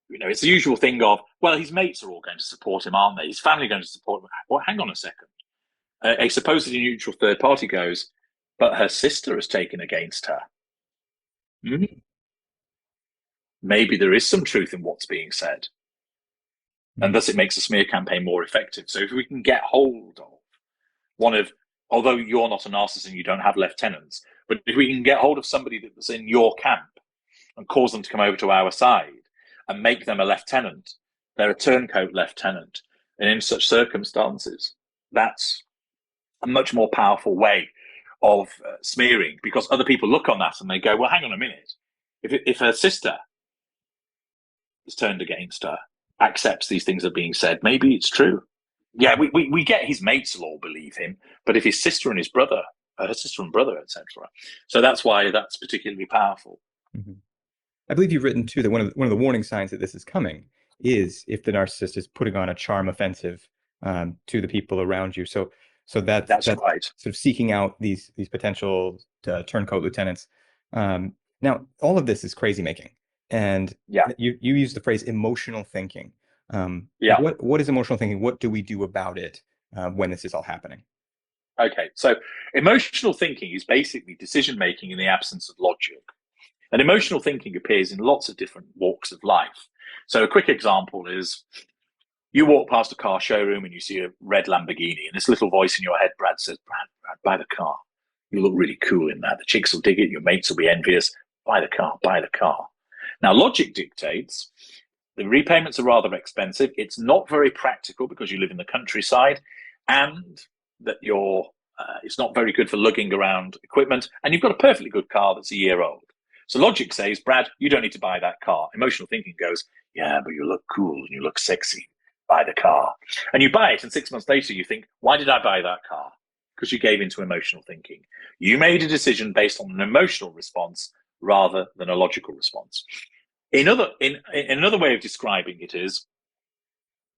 you know, it's the usual thing of, well, his mates are all going to support him, aren't they? His family are going to support him. Well, hang on a second. A supposedly neutral third party goes, but her sister has taken against her. Maybe there is some truth in what's being said. And thus it makes a smear campaign more effective. So if we can get hold of one of, although you're not a narcissist and you don't have lieutenants, but if we can get hold of somebody that was in your camp and cause them to come over to our side and make them a lieutenant, they're a turncoat lieutenant. And in such circumstances, that's a much more powerful way of smearing, because other people look on that and they go, well, hang on a minute. If her sister is turned against her, accepts these things are being said, maybe it's true. Yeah, we get his mates will all believe him, but if his sister and his brother, her sister and brother, etc. So that's why that's particularly powerful. I believe you've written too that one of the warning signs that this is coming is if the narcissist is putting on a charm offensive to the people around you. So that's right. Sort of seeking out these potential turncoat lieutenants. Now, all of this is crazy making, and you use the phrase emotional thinking. What is emotional thinking? What do we do about it when this is all happening? Okay, so emotional thinking is basically decision making in the absence of logic. And emotional thinking appears in lots of different walks of life. So a quick example is you walk past a car showroom and you see a red Lamborghini, and this little voice in your head, Brad, says, Brad, buy the car. You look really cool in that. The chicks will dig it. Your mates will be envious. Buy the car, buy the car. Now, logic dictates the repayments are rather expensive. It's not very practical because you live in the countryside, and that it's not very good for lugging around equipment. And you've got a perfectly good car that's a year old. So logic says, Brad, you don't need to buy that car. Emotional thinking goes, yeah, but you look cool and you look sexy. Buy the car. And you buy it, and 6 months later you think, why did I buy that car? Because you gave into emotional thinking. You made a decision based on an emotional response rather than a logical response. In another way of describing it is,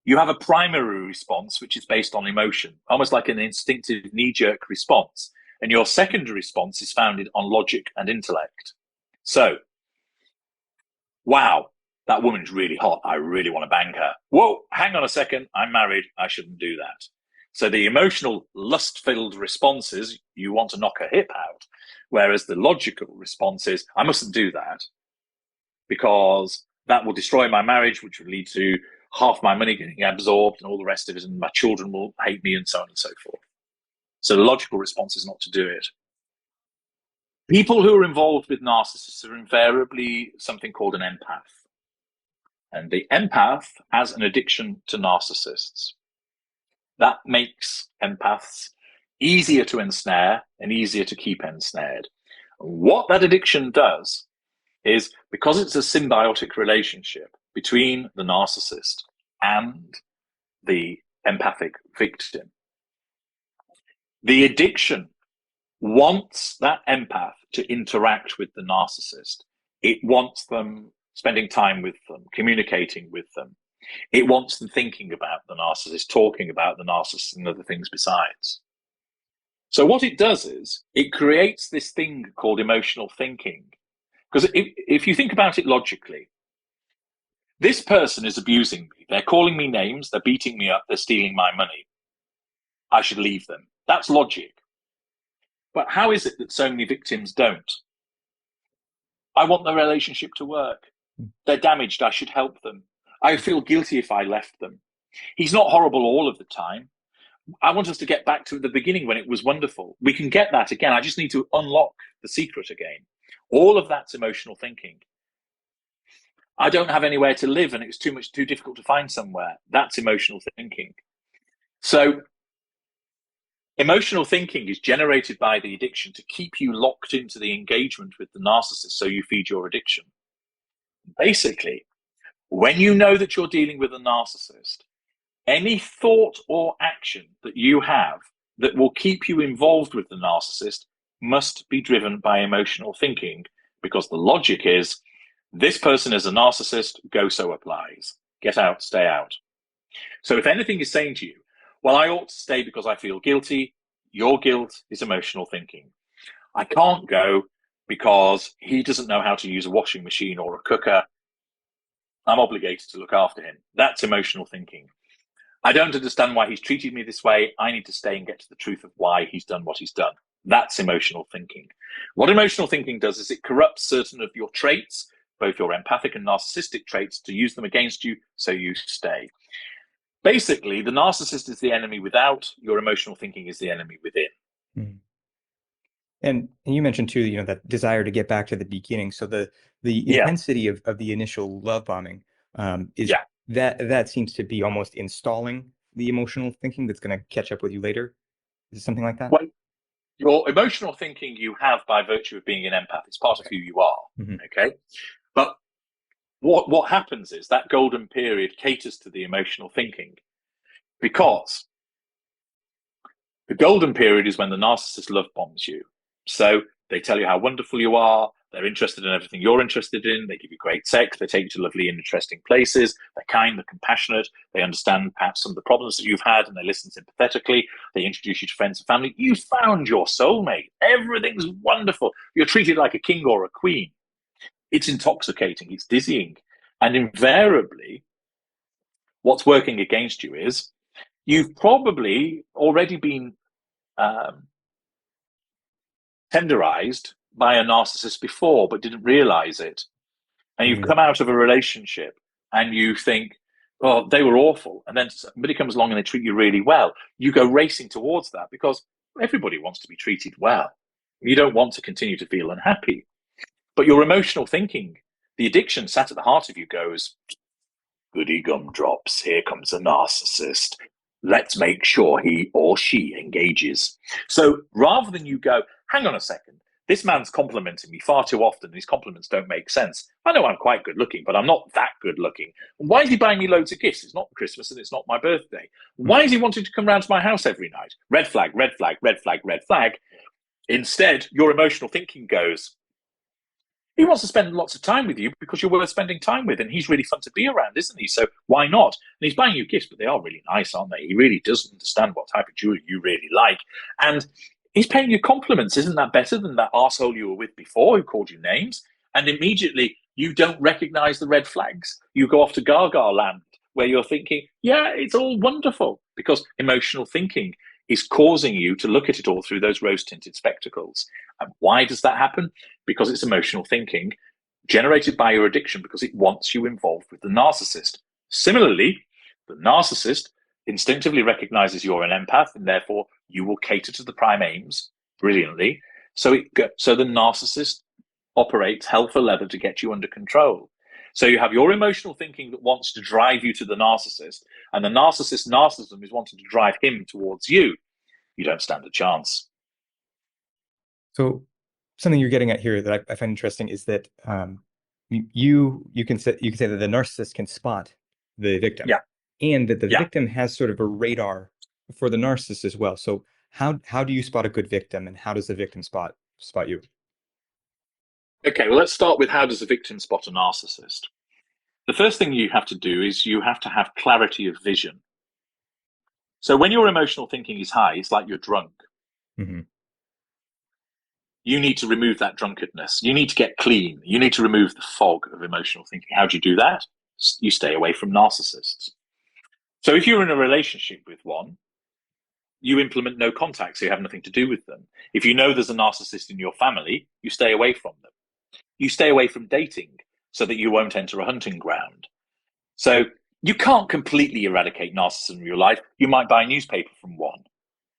you have a primary response which is based on emotion, almost like an instinctive knee-jerk response. And your secondary response is founded on logic and intellect. So, wow, that woman's really hot. I really want to bang her. Whoa, hang on a second. I'm married. I shouldn't do that. So the emotional lust-filled response is you want to knock her hip out, whereas the logical response is I mustn't do that because that will destroy my marriage, which will lead to half my money getting absorbed and all the rest of it, and my children will hate me and so on and so forth. So the logical response is not to do it. People who are involved with narcissists are invariably something called an empath. And the empath has an addiction to narcissists. That makes empaths easier to ensnare and easier to keep ensnared. What that addiction does is, because it's a symbiotic relationship between the narcissist and the empathic victim, the addiction wants that empath to interact with the narcissist. It wants them spending time with them, communicating with them. It wants them thinking about the narcissist, talking about the narcissist and other things besides. So what it does is it creates this thing called emotional thinking. Because if you think about it logically, this person is abusing me. They're calling me names. They're beating me up. They're stealing my money. I should leave them. That's logic. But how is it that so many victims don't? I want the relationship to work. They're damaged. I should help them. I feel guilty if I left them. He's not horrible all of the time. I want us to get back to the beginning when it was wonderful. We can get that again. I just need to unlock the secret again. All of that's emotional thinking. I don't have anywhere to live and it's too difficult to find somewhere. That's emotional thinking. So emotional thinking is generated by the addiction to keep you locked into the engagement with the narcissist so you feed your addiction. Basically, when you know that you're dealing with a narcissist, any thought or action that you have that will keep you involved with the narcissist must be driven by emotional thinking, because the logic is this person is a narcissist, go so applies. Get out, stay out. So if anything is saying to you, well, I ought to stay because I feel guilty, your guilt is emotional thinking. I can't go because he doesn't know how to use a washing machine or a cooker. I'm obligated to look after him. That's emotional thinking. I don't understand why he's treated me this way. I need to stay and get to the truth of why he's done what he's done. That's emotional thinking. What emotional thinking does is it corrupts certain of your traits, both your empathic and narcissistic traits, to use them against you, so you stay. Basically, the narcissist is the enemy without, your emotional thinking is the enemy within. Mm. And you mentioned too, that desire to get back to the beginning. So the intensity of the initial love bombing is that seems to be almost installing the emotional thinking that's going to catch up with you later. Is it something like that? Well, your emotional thinking you have by virtue of being an empath. It's part of who you are. Mm-hmm. Okay. But what happens is that golden period caters to the emotional thinking, because the golden period is when the narcissist love bombs you. So they tell you how wonderful you are. They're interested in everything you're interested in. They give you great sex. They take you to lovely and interesting places. They're kind, they're compassionate. They understand perhaps some of the problems that you've had, and they listen sympathetically. They introduce you to friends and family. You found your soulmate. Everything's wonderful. You're treated like a king or a queen. It's intoxicating. It's dizzying. And invariably, what's working against you is you've probably already been tenderized by a narcissist before, but didn't realize it. And you've come out of a relationship and you think, oh, they were awful. And then somebody comes along and they treat you really well. You go racing towards that because everybody wants to be treated well. You don't want to continue to feel unhappy. But your emotional thinking, the addiction sat at the heart of you goes, goody gumdrops, here comes a narcissist. Let's make sure he or she engages. So rather than you go, hang on a second, this man's complimenting me far too often. These compliments don't make sense. I know I'm quite good looking, but I'm not that good looking. Why is he buying me loads of gifts? It's not Christmas and it's not my birthday. Why is he wanting to come round to my house every night? Red flag, red flag, red flag, red flag. Instead, your emotional thinking goes, he wants to spend lots of time with you because you're worth spending time with, and he's really fun to be around, isn't he? So why not? And he's buying you gifts, but they are really nice, aren't they? He really does understand what type of jewelry you really like. And he's paying you compliments. Isn't that better than that arsehole you were with before who called you names? And immediately you don't recognize the red flags. You go off to Gaga land where you're thinking, yeah, it's all wonderful, because emotional thinking is causing you to look at it all through those rose-tinted spectacles. And why does that happen? Because it's emotional thinking generated by your addiction, because it wants you involved with the narcissist. Similarly, the narcissist instinctively recognizes you're an empath, and therefore you will cater to the prime aims brilliantly. So the narcissist operates hell for leather to get you under control. So you have your emotional thinking that wants to drive you to the narcissist, and the narcissist's narcissism is wanting to drive him towards you. You don't stand a chance. So something you're getting at here that I find interesting is that you can say that the narcissist can spot the victim, and that the victim has sort of a radar for the narcissist as well. So how do you spot a good victim, and how does the victim spot you? Okay, well, let's start with how does a victim spot a narcissist? The first thing you have to do is you have to have clarity of vision. So when your emotional thinking is high, it's like you're drunk. Mm-hmm. You need to remove that drunkenness. You need to get clean. You need to remove the fog of emotional thinking. How do you do that? You stay away from narcissists. So if you're in a relationship with one, you implement no contact, so you have nothing to do with them. If you know there's a narcissist in your family, you stay away from them. You stay away from dating so that you won't enter a hunting ground. So you can't completely eradicate narcissism in your life. You might buy a newspaper from one,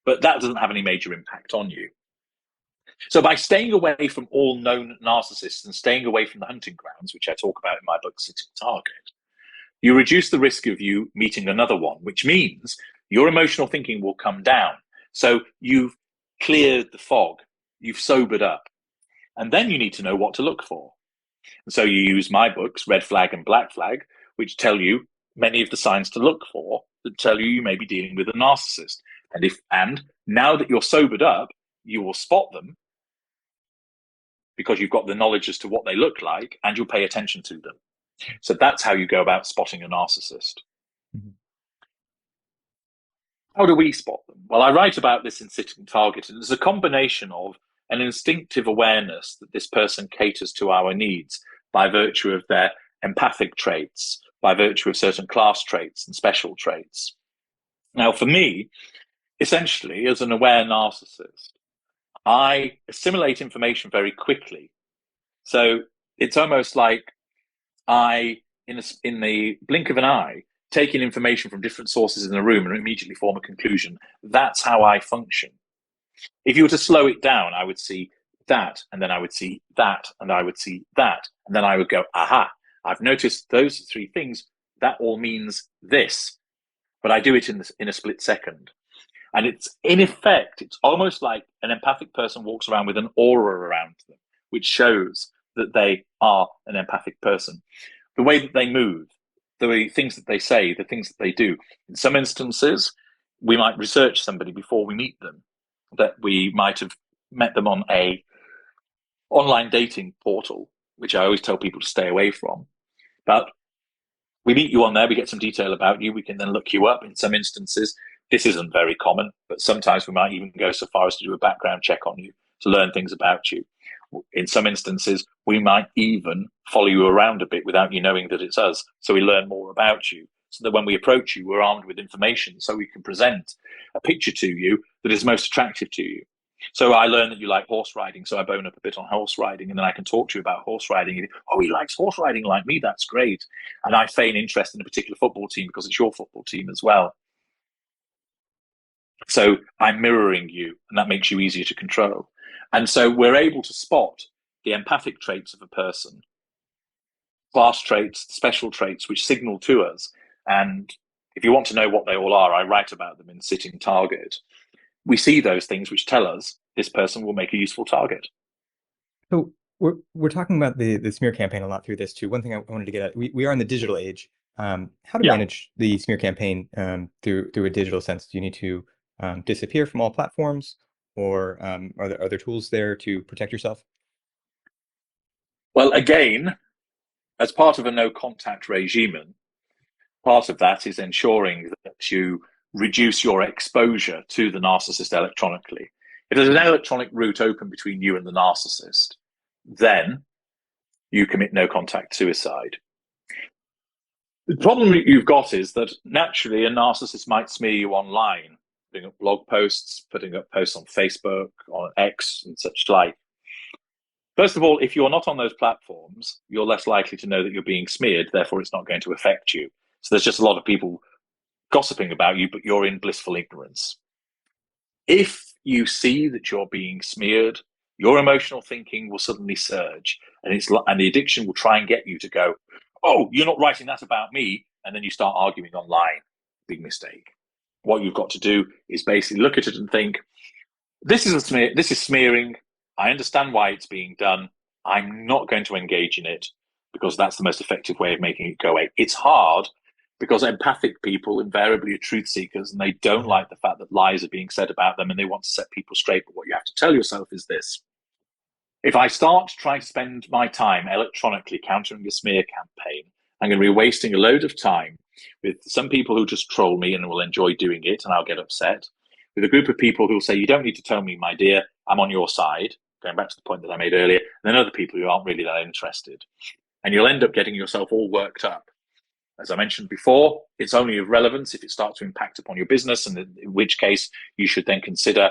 but that doesn't have any major impact on you. So by staying away from all known narcissists and staying away from the hunting grounds, which I talk about in my book, Sitting Target, you reduce the risk of you meeting another one, which means your emotional thinking will come down. So you've cleared the fog, you've sobered up, and then you need to know what to look for. And so you use my books, Red Flag and Black Flag, which tell you many of the signs to look for that tell you may be dealing with a narcissist. And now that you're sobered up, you will spot them because you've got the knowledge as to what they look like, and you'll pay attention to them. So that's how you go about spotting a narcissist. Mhm. How do we spot them? Well, I write about this in Sitting Target, and there's a combination of an instinctive awareness that this person caters to our needs by virtue of their empathic traits, by virtue of certain class traits and special traits. Now, for me, essentially, as an aware narcissist, I assimilate information very quickly. So it's almost like in the blink of an eye, take in information from different sources in the room and immediately form a conclusion. That's how I function. If you were to slow it down, I would see that, and then I would see that, and I would see that, and then I would go, aha, I've noticed those three things. That all means this. But I do it in a split second. And it's, in effect, it's almost like an empathic person walks around with an aura around them, which shows that they are an empathic person. The way that they move, the things that they say, the things that they do. In some instances, we might research somebody before we meet them, that we might have met them on a online dating portal, which I always tell people to stay away from. But we meet you on there, we get some detail about you, we can then look you up. In some instances, this isn't very common, but sometimes we might even go so far as to do a background check on you to learn things about you. In some instances, we might even follow you around a bit without you knowing that it's us, so we learn more about you, so that when we approach you, we're armed with information so we can present a picture to you that is most attractive to you. So I learn that you like horse riding, so I bone up a bit on horse riding, and then I can talk to you about horse riding. You think, oh, he likes horse riding like me, that's great. And I feign interest in a particular football team because it's your football team as well. So I'm mirroring you, and that makes you easier to control. And so we're able to spot the empathic traits of a person, class traits, special traits, which signal to us. And if you want to know what they all are, I write about them in Sitting Target. We see those things which tell us this person will make a useful target. So we're talking about the smear campaign a lot through this too. One thing I wanted to get at, we are in the digital age. How to Yeah. manage the smear campaign through a digital sense? Do you need to disappear from all platforms, or are there tools there to protect yourself? Well, again, as part of a no contact regime, part of that is ensuring that you reduce your exposure to the narcissist electronically. If there's an electronic route open between you and the narcissist, then you commit no contact suicide. The problem you've got is that naturally a narcissist might smear you online, putting up blog posts, putting up posts on Facebook, on X, and such like. First of all, if you're not on those platforms, you're less likely to know that you're being smeared, therefore it's not going to affect you. So there's just a lot of people gossiping about you, but you're in blissful ignorance. If you see that you're being smeared, your emotional thinking will suddenly surge, and the addiction will try and get you to go, oh, you're not writing that about me, and then you start arguing online. Big mistake. What you've got to do is basically look at it and think, this is a smear, this is smearing. I understand why it's being done. I'm not going to engage in it because that's the most effective way of making it go away. It's hard because empathic people invariably are truth seekers, and they don't like the fact that lies are being said about them, and they want to set people straight. But what you have to tell yourself is this: if I start trying to spend my time electronically countering a smear campaign, I'm going to be wasting a load of time with some people who just troll me and will enjoy doing it, and I'll get upset, with a group of people who will say, you don't need to tell me, my dear, I'm on your side, going back to the point that I made earlier, and then other people who aren't really that interested. And you'll end up getting yourself all worked up. As I mentioned before, it's only of relevance if it starts to impact upon your business, and in which case you should then consider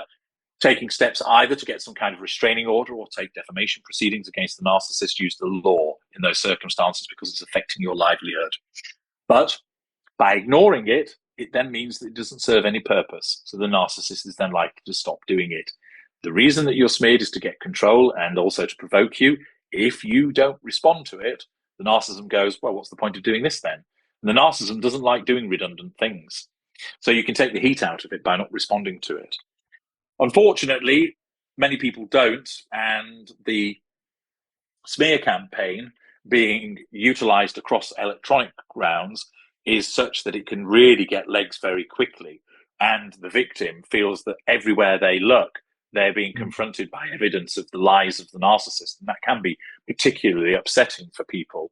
taking steps either to get some kind of restraining order or take defamation proceedings against the narcissist. Use the law in those circumstances because it's affecting your livelihood. But by ignoring it, it then means that it doesn't serve any purpose. So the narcissist is then likely to stop doing it. The reason that you're smeared is to get control and also to provoke you. If you don't respond to it, the narcissism goes, well, what's the point of doing this then? And the narcissism doesn't like doing redundant things. So you can take the heat out of it by not responding to it. Unfortunately, many people don't, and the smear campaign being utilized across electronic grounds is such that it can really get legs very quickly. and the victim feels that everywhere they look, they're being confronted by evidence of the lies of the narcissist. And that can be particularly upsetting for people.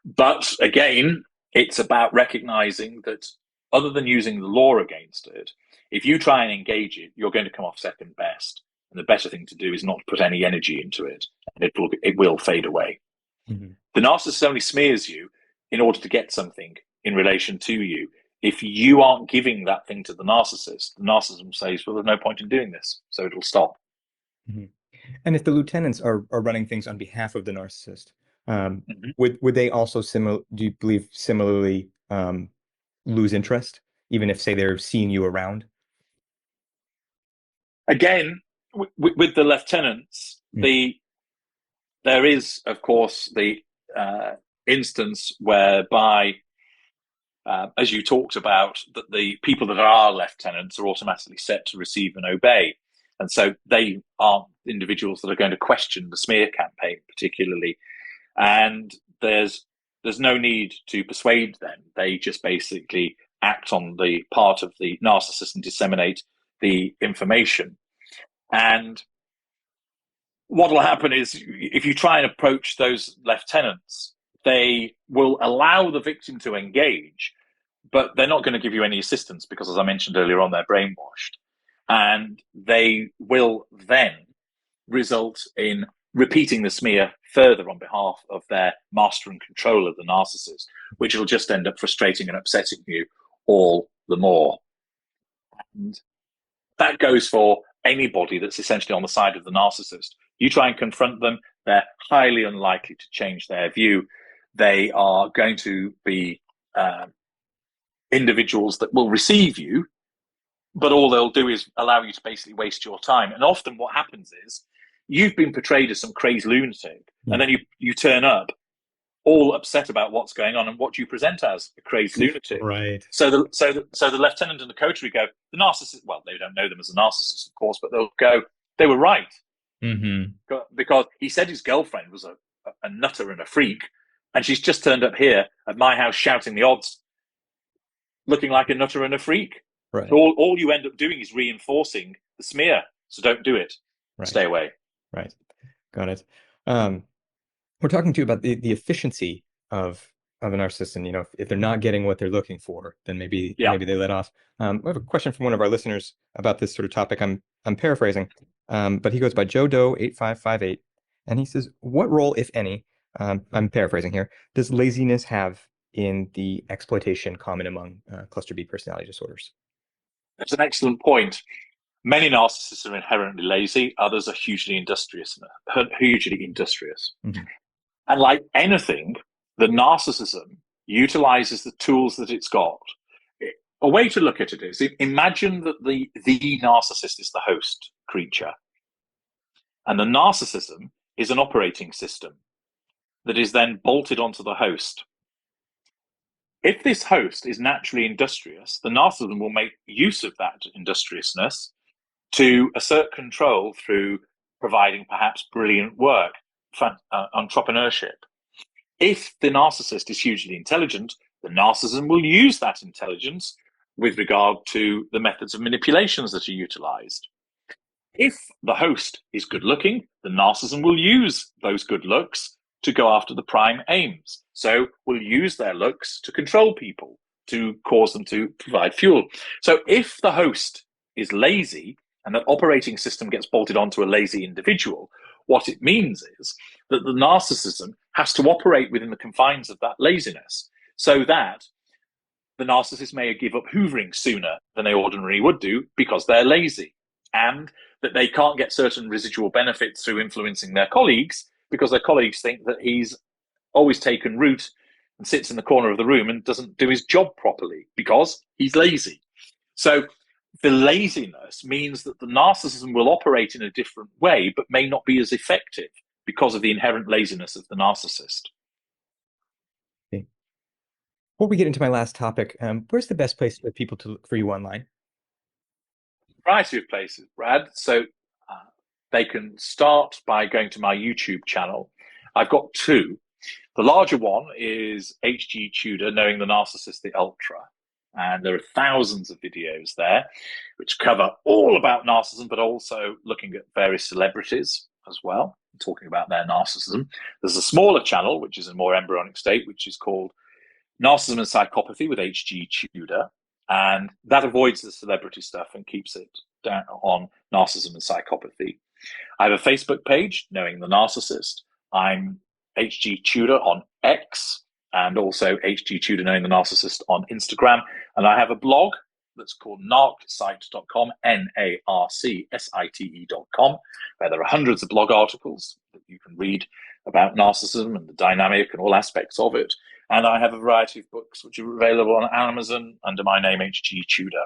But again, it's about recognizing that other than using the law against it, if you try and engage it, you're going to come off second best. And the better thing to do is not put any energy into it, and it will fade away. Mm-hmm. The narcissist only smears you in order to get something in relation to you. If you aren't giving that thing to the narcissism says, well, there's no point in doing this, so it'll stop. Mm-hmm. And if the lieutenants are running things on behalf of the narcissist, would they also do you believe similarly lose interest, even if, say, they're seeing you around? Again, with the lieutenants, there is, of course, the instance whereby, as you talked about, that the people that are lieutenants are automatically set to receive and obey. And so they aren't individuals that are going to question the smear campaign particularly. And there's no need to persuade them. They just basically act on the part of the narcissist and disseminate the information. And what will happen is, if you try and approach those lieutenants, they will allow the victim to engage, but they're not going to give you any assistance because, as I mentioned earlier on, they're brainwashed. And they will then result in repeating the smear further on behalf of their master and controller, the narcissist, which will just end up frustrating and upsetting you all the more. And that goes for anybody that's essentially on the side of the narcissist. You try and confront them, they're highly unlikely to change their view. They are going to be individuals that will receive you, but all they'll do is allow you to basically waste your time. And often what happens is you've been portrayed as some crazed lunatic, and then you turn up all upset about what's going on, and what you present as a crazed lunatic. Right. So the lieutenant and the coterie go, the narcissist, well, they don't know them as a narcissist, of course, but they'll go, they were right. Mm-hmm. Because he said his girlfriend was a nutter and a freak, and she's just turned up here at my house shouting the odds, looking like a nutter and a freak. Right. So all you end up doing is reinforcing the smear. So don't do it. Right. Stay away. Right. Got it. We're talking to you about the efficiency of a narcissist, and if they're not getting what they're looking for, then maybe they let off. We have a question from one of our listeners about this sort of topic. I'm paraphrasing, but he goes by Joe Doe 8558, and he says, "What role, if any," I'm paraphrasing here, "does laziness have in the exploitation common among cluster B personality disorders?" That's an excellent point. Many narcissists are inherently lazy. Others are hugely industrious. Mm-hmm. And like anything, the narcissism utilizes the tools that it's got. A way to look at it is, imagine that the narcissist is the host creature, and the narcissism is an operating system that is then bolted onto the host. If this host is naturally industrious, the narcissism will make use of that industriousness to assert control through providing perhaps brilliant work, entrepreneurship. If the narcissist is hugely intelligent, the narcissism will use that intelligence with regard to the methods of manipulations that are utilized. If the host is good looking, the narcissism will use those good looks to go after the prime aims. So will use their looks to control people, to cause them to provide fuel. So if the host is lazy and that operating system gets bolted onto a lazy individual, what it means is that the narcissism has to operate within the confines of that laziness, so that the narcissist may give up hoovering sooner than they ordinarily would do because they're lazy, and that they can't get certain residual benefits through influencing their colleagues because their colleagues think that he's always taken root and sits in the corner of the room and doesn't do his job properly because he's lazy. So the laziness means that the narcissism will operate in a different way, but may not be as effective because of the inherent laziness of the narcissist. Okay. Before we get into my last topic, where's the best place for people to look for you online? A variety of places, Brad. So they can start by going to my YouTube channel. I've got two. The larger one is HG Tudor, Knowing the Narcissist, the Ultra. And there are thousands of videos there which cover all about narcissism, but also looking at various celebrities as well, talking about their narcissism. There's a smaller channel, which is in a more embryonic state, which is called Narcissism and Psychopathy with H.G. Tudor. And that avoids the celebrity stuff and keeps it down on narcissism and psychopathy. I have a Facebook page, Knowing the Narcissist. I'm H.G. Tudor on X, and also H.G. Tudor Knowing the Narcissist on Instagram. And I have a blog that's called narcsite.com, narcsite.com, where there are hundreds of blog articles that you can read about narcissism and the dynamic and all aspects of it. And I have a variety of books which are available on Amazon under my name, H.G. Tudor.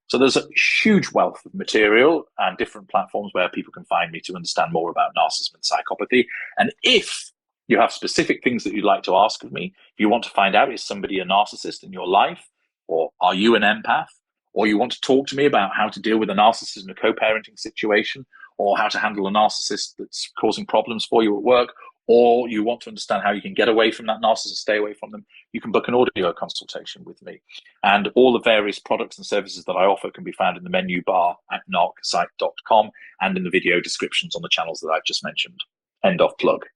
So there's a huge wealth of material and different platforms where people can find me to understand more about narcissism and psychopathy. And if you have specific things that you'd like to ask of me, if you want to find out, is somebody a narcissist in your life? Or are you an empath? Or you want to talk to me about how to deal with a narcissist in a co-parenting situation, or how to handle a narcissist that's causing problems for you at work, or you want to understand how you can get away from that narcissist, stay away from them, you can book an audio consultation with me. And all the various products and services that I offer can be found in the menu bar at narcsite.com and in the video descriptions on the channels that I've just mentioned. End of plug.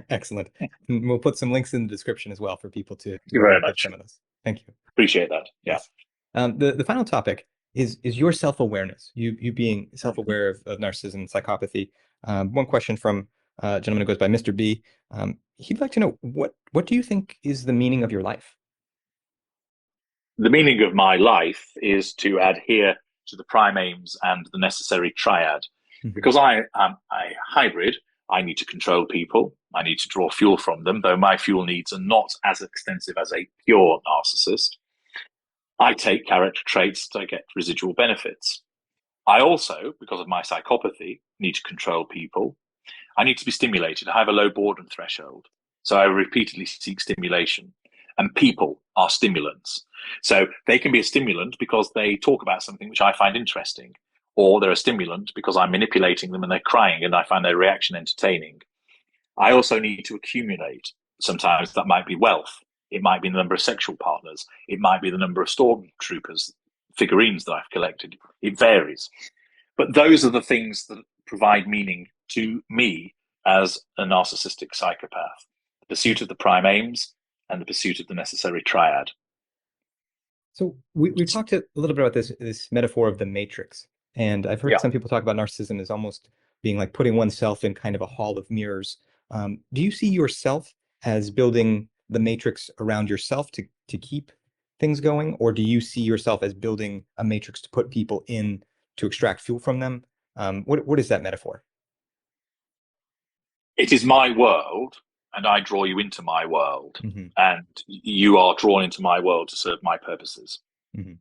Excellent. And we'll put some links in the description as well for people to Thank you very much. some of this. Thank you. Appreciate that. Yeah. Yes. The final topic is your self-awareness. You being self-aware of narcissism and psychopathy. One question from a gentleman who goes by Mr. B. He'd like to know, what do you think is the meaning of your life? The meaning of my life is to adhere to the prime aims and the necessary triad. Mm-hmm. Because I am a hybrid, I need to control people. I need to draw fuel from them, though my fuel needs are not as extensive as a pure narcissist. I take character traits to get residual benefits. I also, because of my psychopathy, need to control people. I need to be stimulated. I have a low boredom threshold, so I repeatedly seek stimulation. And people are stimulants. So they can be a stimulant because they talk about something which I find interesting, or they're a stimulant because I'm manipulating them and they're crying and I find their reaction entertaining. I also need to accumulate. Sometimes that might be wealth. It might be the number of sexual partners. It might be the number of stormtroopers figurines that I've collected. It varies. But those are the things that provide meaning to me as a narcissistic psychopath. The pursuit of the prime aims and the pursuit of the necessary triad. So we've talked a little bit about this metaphor of the matrix. And I've heard some people talk about narcissism as almost being like putting oneself in kind of a hall of mirrors. Do you see yourself as building the matrix around yourself to keep things going? Or do you see yourself as building a matrix to put people in to extract fuel from them? What is that metaphor? It is my world, and I draw you into my world. Mm-hmm. And you are drawn into my world to serve my purposes. Mm-hmm.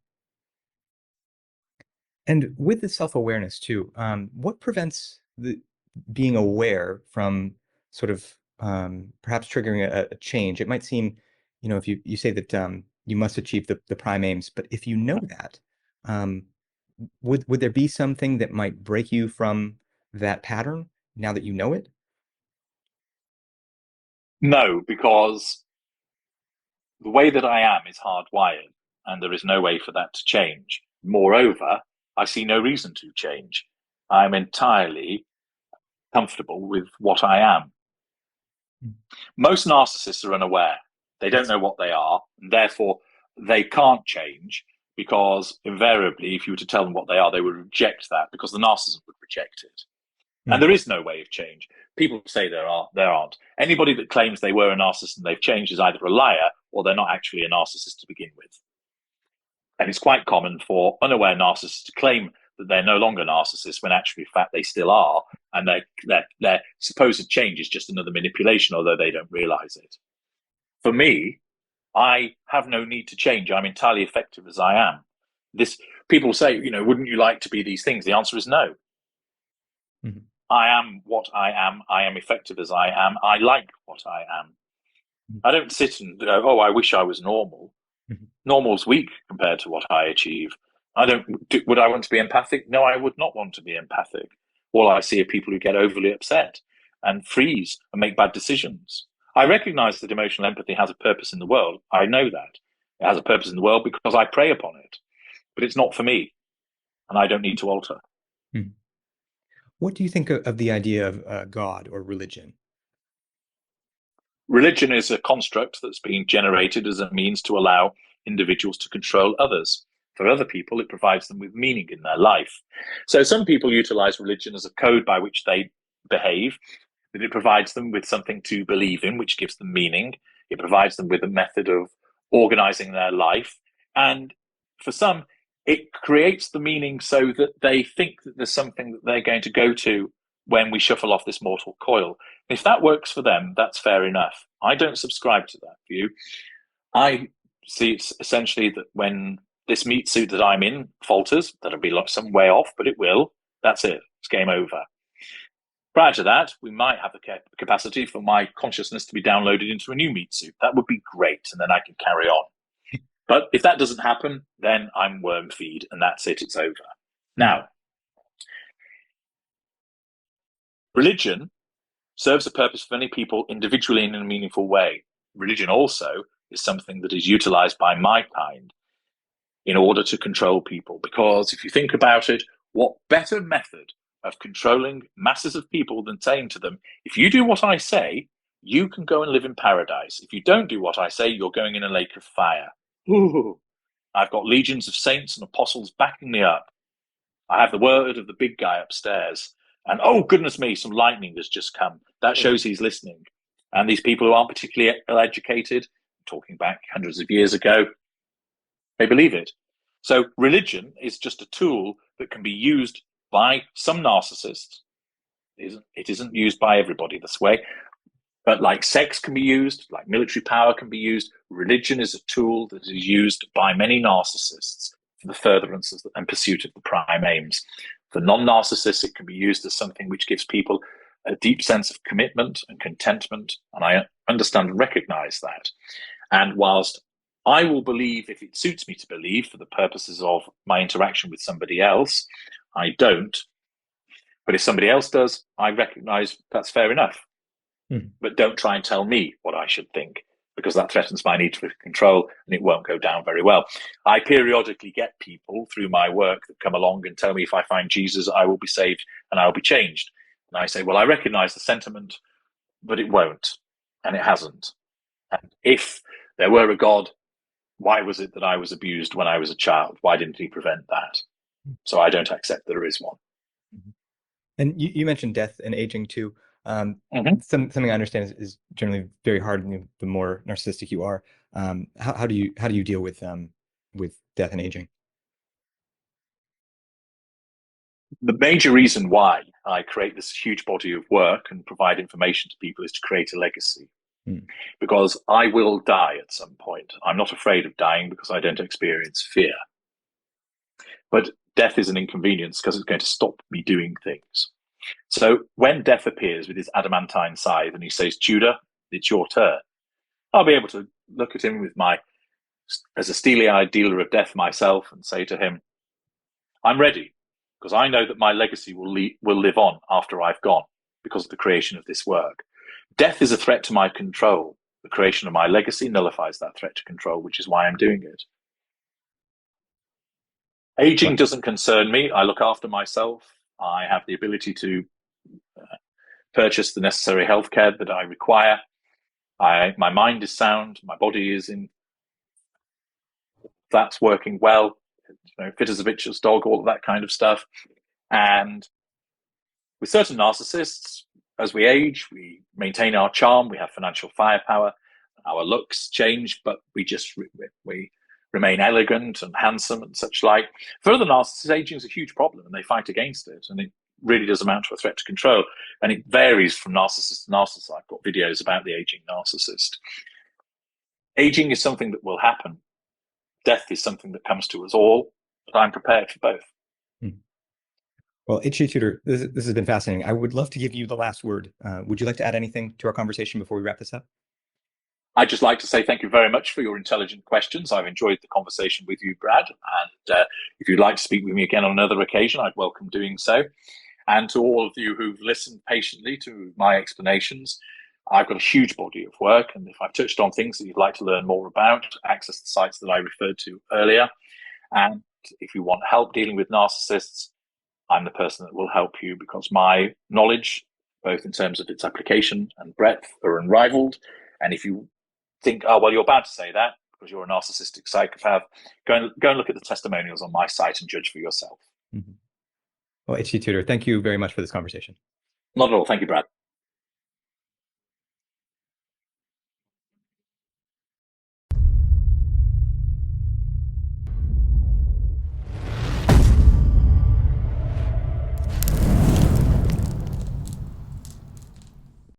And with the self-awareness too, what prevents being aware from sort of perhaps triggering a change? It might seem, if you say that you must achieve the prime aims, but if you know that, would there be something that might break you from that pattern now that you know it? No, because the way that I am is hardwired, and there is no way for that to change. Moreover, I see no reason to change. I'm entirely comfortable with what I am. Most narcissists are unaware. They don't know what they are, and therefore they can't change, because invariably, if you were to tell them what they are, they would reject that because the narcissist would reject it. And there is no way of change. People say there aren't. Anybody that claims they were a narcissist and they've changed is either a liar or they're not actually a narcissist to begin with. And it's quite common for unaware narcissists to claim that they're no longer narcissists when actually, in fact, they still are. And their supposed change is just another manipulation, although they don't realize it. For me, I have no need to change. I'm entirely effective as I am. People say, wouldn't you like to be these things? The answer is no. Mm-hmm. I am what I am. I am effective as I am. I like what I am. Mm-hmm. I don't sit and go, oh, I wish I was normal. Mm-hmm. Normal's weak compared to what I achieve. Would I want to be empathic? No, I would not want to be empathic. All I see are people who get overly upset and freeze and make bad decisions. I recognize that emotional empathy has a purpose in the world. I know that. It has a purpose in the world because I prey upon it, but it's not for me, and I don't need to alter. Hmm. What do you think of the idea of God or religion? Religion is a construct that's being generated as a means to allow individuals to control others. For other people, it provides them with meaning in their life. So some people utilize religion as a code by which they behave, that it provides them with something to believe in, which gives them meaning. It provides them with a method of organizing their life. And for some, it creates the meaning so that they think that there's something that they're going to go to when we shuffle off this mortal coil. If that works for them, that's fair enough. I don't subscribe to that view. I see it's essentially that when this meat suit that I'm in falters, that'll be some way off, but it will. That's it. It's game over. Prior to that, we might have the capacity for my consciousness to be downloaded into a new meat suit. That would be great, and then I can carry on. But if that doesn't happen, then I'm worm feed, and that's it. It's over. Now, religion serves a purpose for many people individually in a meaningful way. Religion also is something that is utilized by my kind in order to control people. Because if you think about it, what better method of controlling masses of people than saying to them, if you do what I say, you can go and live in paradise. If you don't do what I say, you're going in a lake of fire. Ooh. I've got legions of saints and apostles backing me up. I have the word of the big guy upstairs. And oh, goodness me, some lightning has just come. That shows he's listening. And these people who aren't particularly educated, talking back hundreds of years ago, they believe it. So religion is just a tool that can be used by some narcissists. It isn't used by everybody this way. But like sex can be used, like military power can be used, religion is a tool that is used by many narcissists for the furtherance and pursuit of the prime aims. For non-narcissists, it can be used as something which gives people a deep sense of commitment and contentment, and I understand and recognize that. And whilst I will believe if it suits me to believe for the purposes of my interaction with somebody else, I don't. But if somebody else does, I recognize that's fair enough. But don't try and tell me what I should think, because that threatens my need for control and it won't go down very well. I periodically get people through my work that come along and tell me if I find Jesus, I will be saved and I will be changed. And I say, well, I recognize the sentiment, but it won't. And it hasn't. And if there were a God, why was it that I was abused when I was a child? Why didn't he prevent that? So I don't accept that there is one. And you mentioned death and aging too. Something I understand is generally very hard the more narcissistic you are. How do you deal with death and aging? The major reason why I create this huge body of work and provide information to people is to create a legacy. Because I will die at some point. I'm not afraid of dying because I don't experience fear. But death is an inconvenience because it's going to stop me doing things. So when death appears with his adamantine scythe and he says, Tudor, it's your turn, I'll be able to look at him as a steely-eyed dealer of death myself and say to him, I'm ready, because I know that my legacy will live on after I've gone because of the creation of this work. Death is a threat to my control. The creation of my legacy nullifies that threat to control, which is why I'm doing it. Aging doesn't concern me. I look after myself. I have the ability to purchase the necessary healthcare that I require. My mind is sound. My body is that's working well. Fit as a bitch's dog, all of that kind of stuff. And with certain narcissists, as we age, we maintain our charm. We have financial firepower. Our looks change, but we remain elegant and handsome and such like. For other narcissists, aging is a huge problem, and they fight against it. And it really does amount to a threat to control. And it varies from narcissist to narcissist. I've got videos about the aging narcissist. Aging is something that will happen. Death is something that comes to us all, but I'm prepared for both. Well, H.G. Tudor, this has been fascinating. I would love to give you the last word. Would you like to add anything to our conversation before we wrap this up? I'd just like to say thank you very much for your intelligent questions. I've enjoyed the conversation with you, Brad. And if you'd like to speak with me again on another occasion, I'd welcome doing so. And to all of you who've listened patiently to my explanations, I've got a huge body of work, and if I've touched on things that you'd like to learn more about, access the sites that I referred to earlier. And if you want help dealing with narcissists, I'm the person that will help you, because my knowledge, both in terms of its application and breadth, are unrivaled. And if you think, oh, well, you're bound to say that because you're a narcissistic psychopath, go and look at the testimonials on my site and judge for yourself. Mm-hmm. Well, HG Tudor, thank you very much for this conversation. Not at all. Thank you, Brad.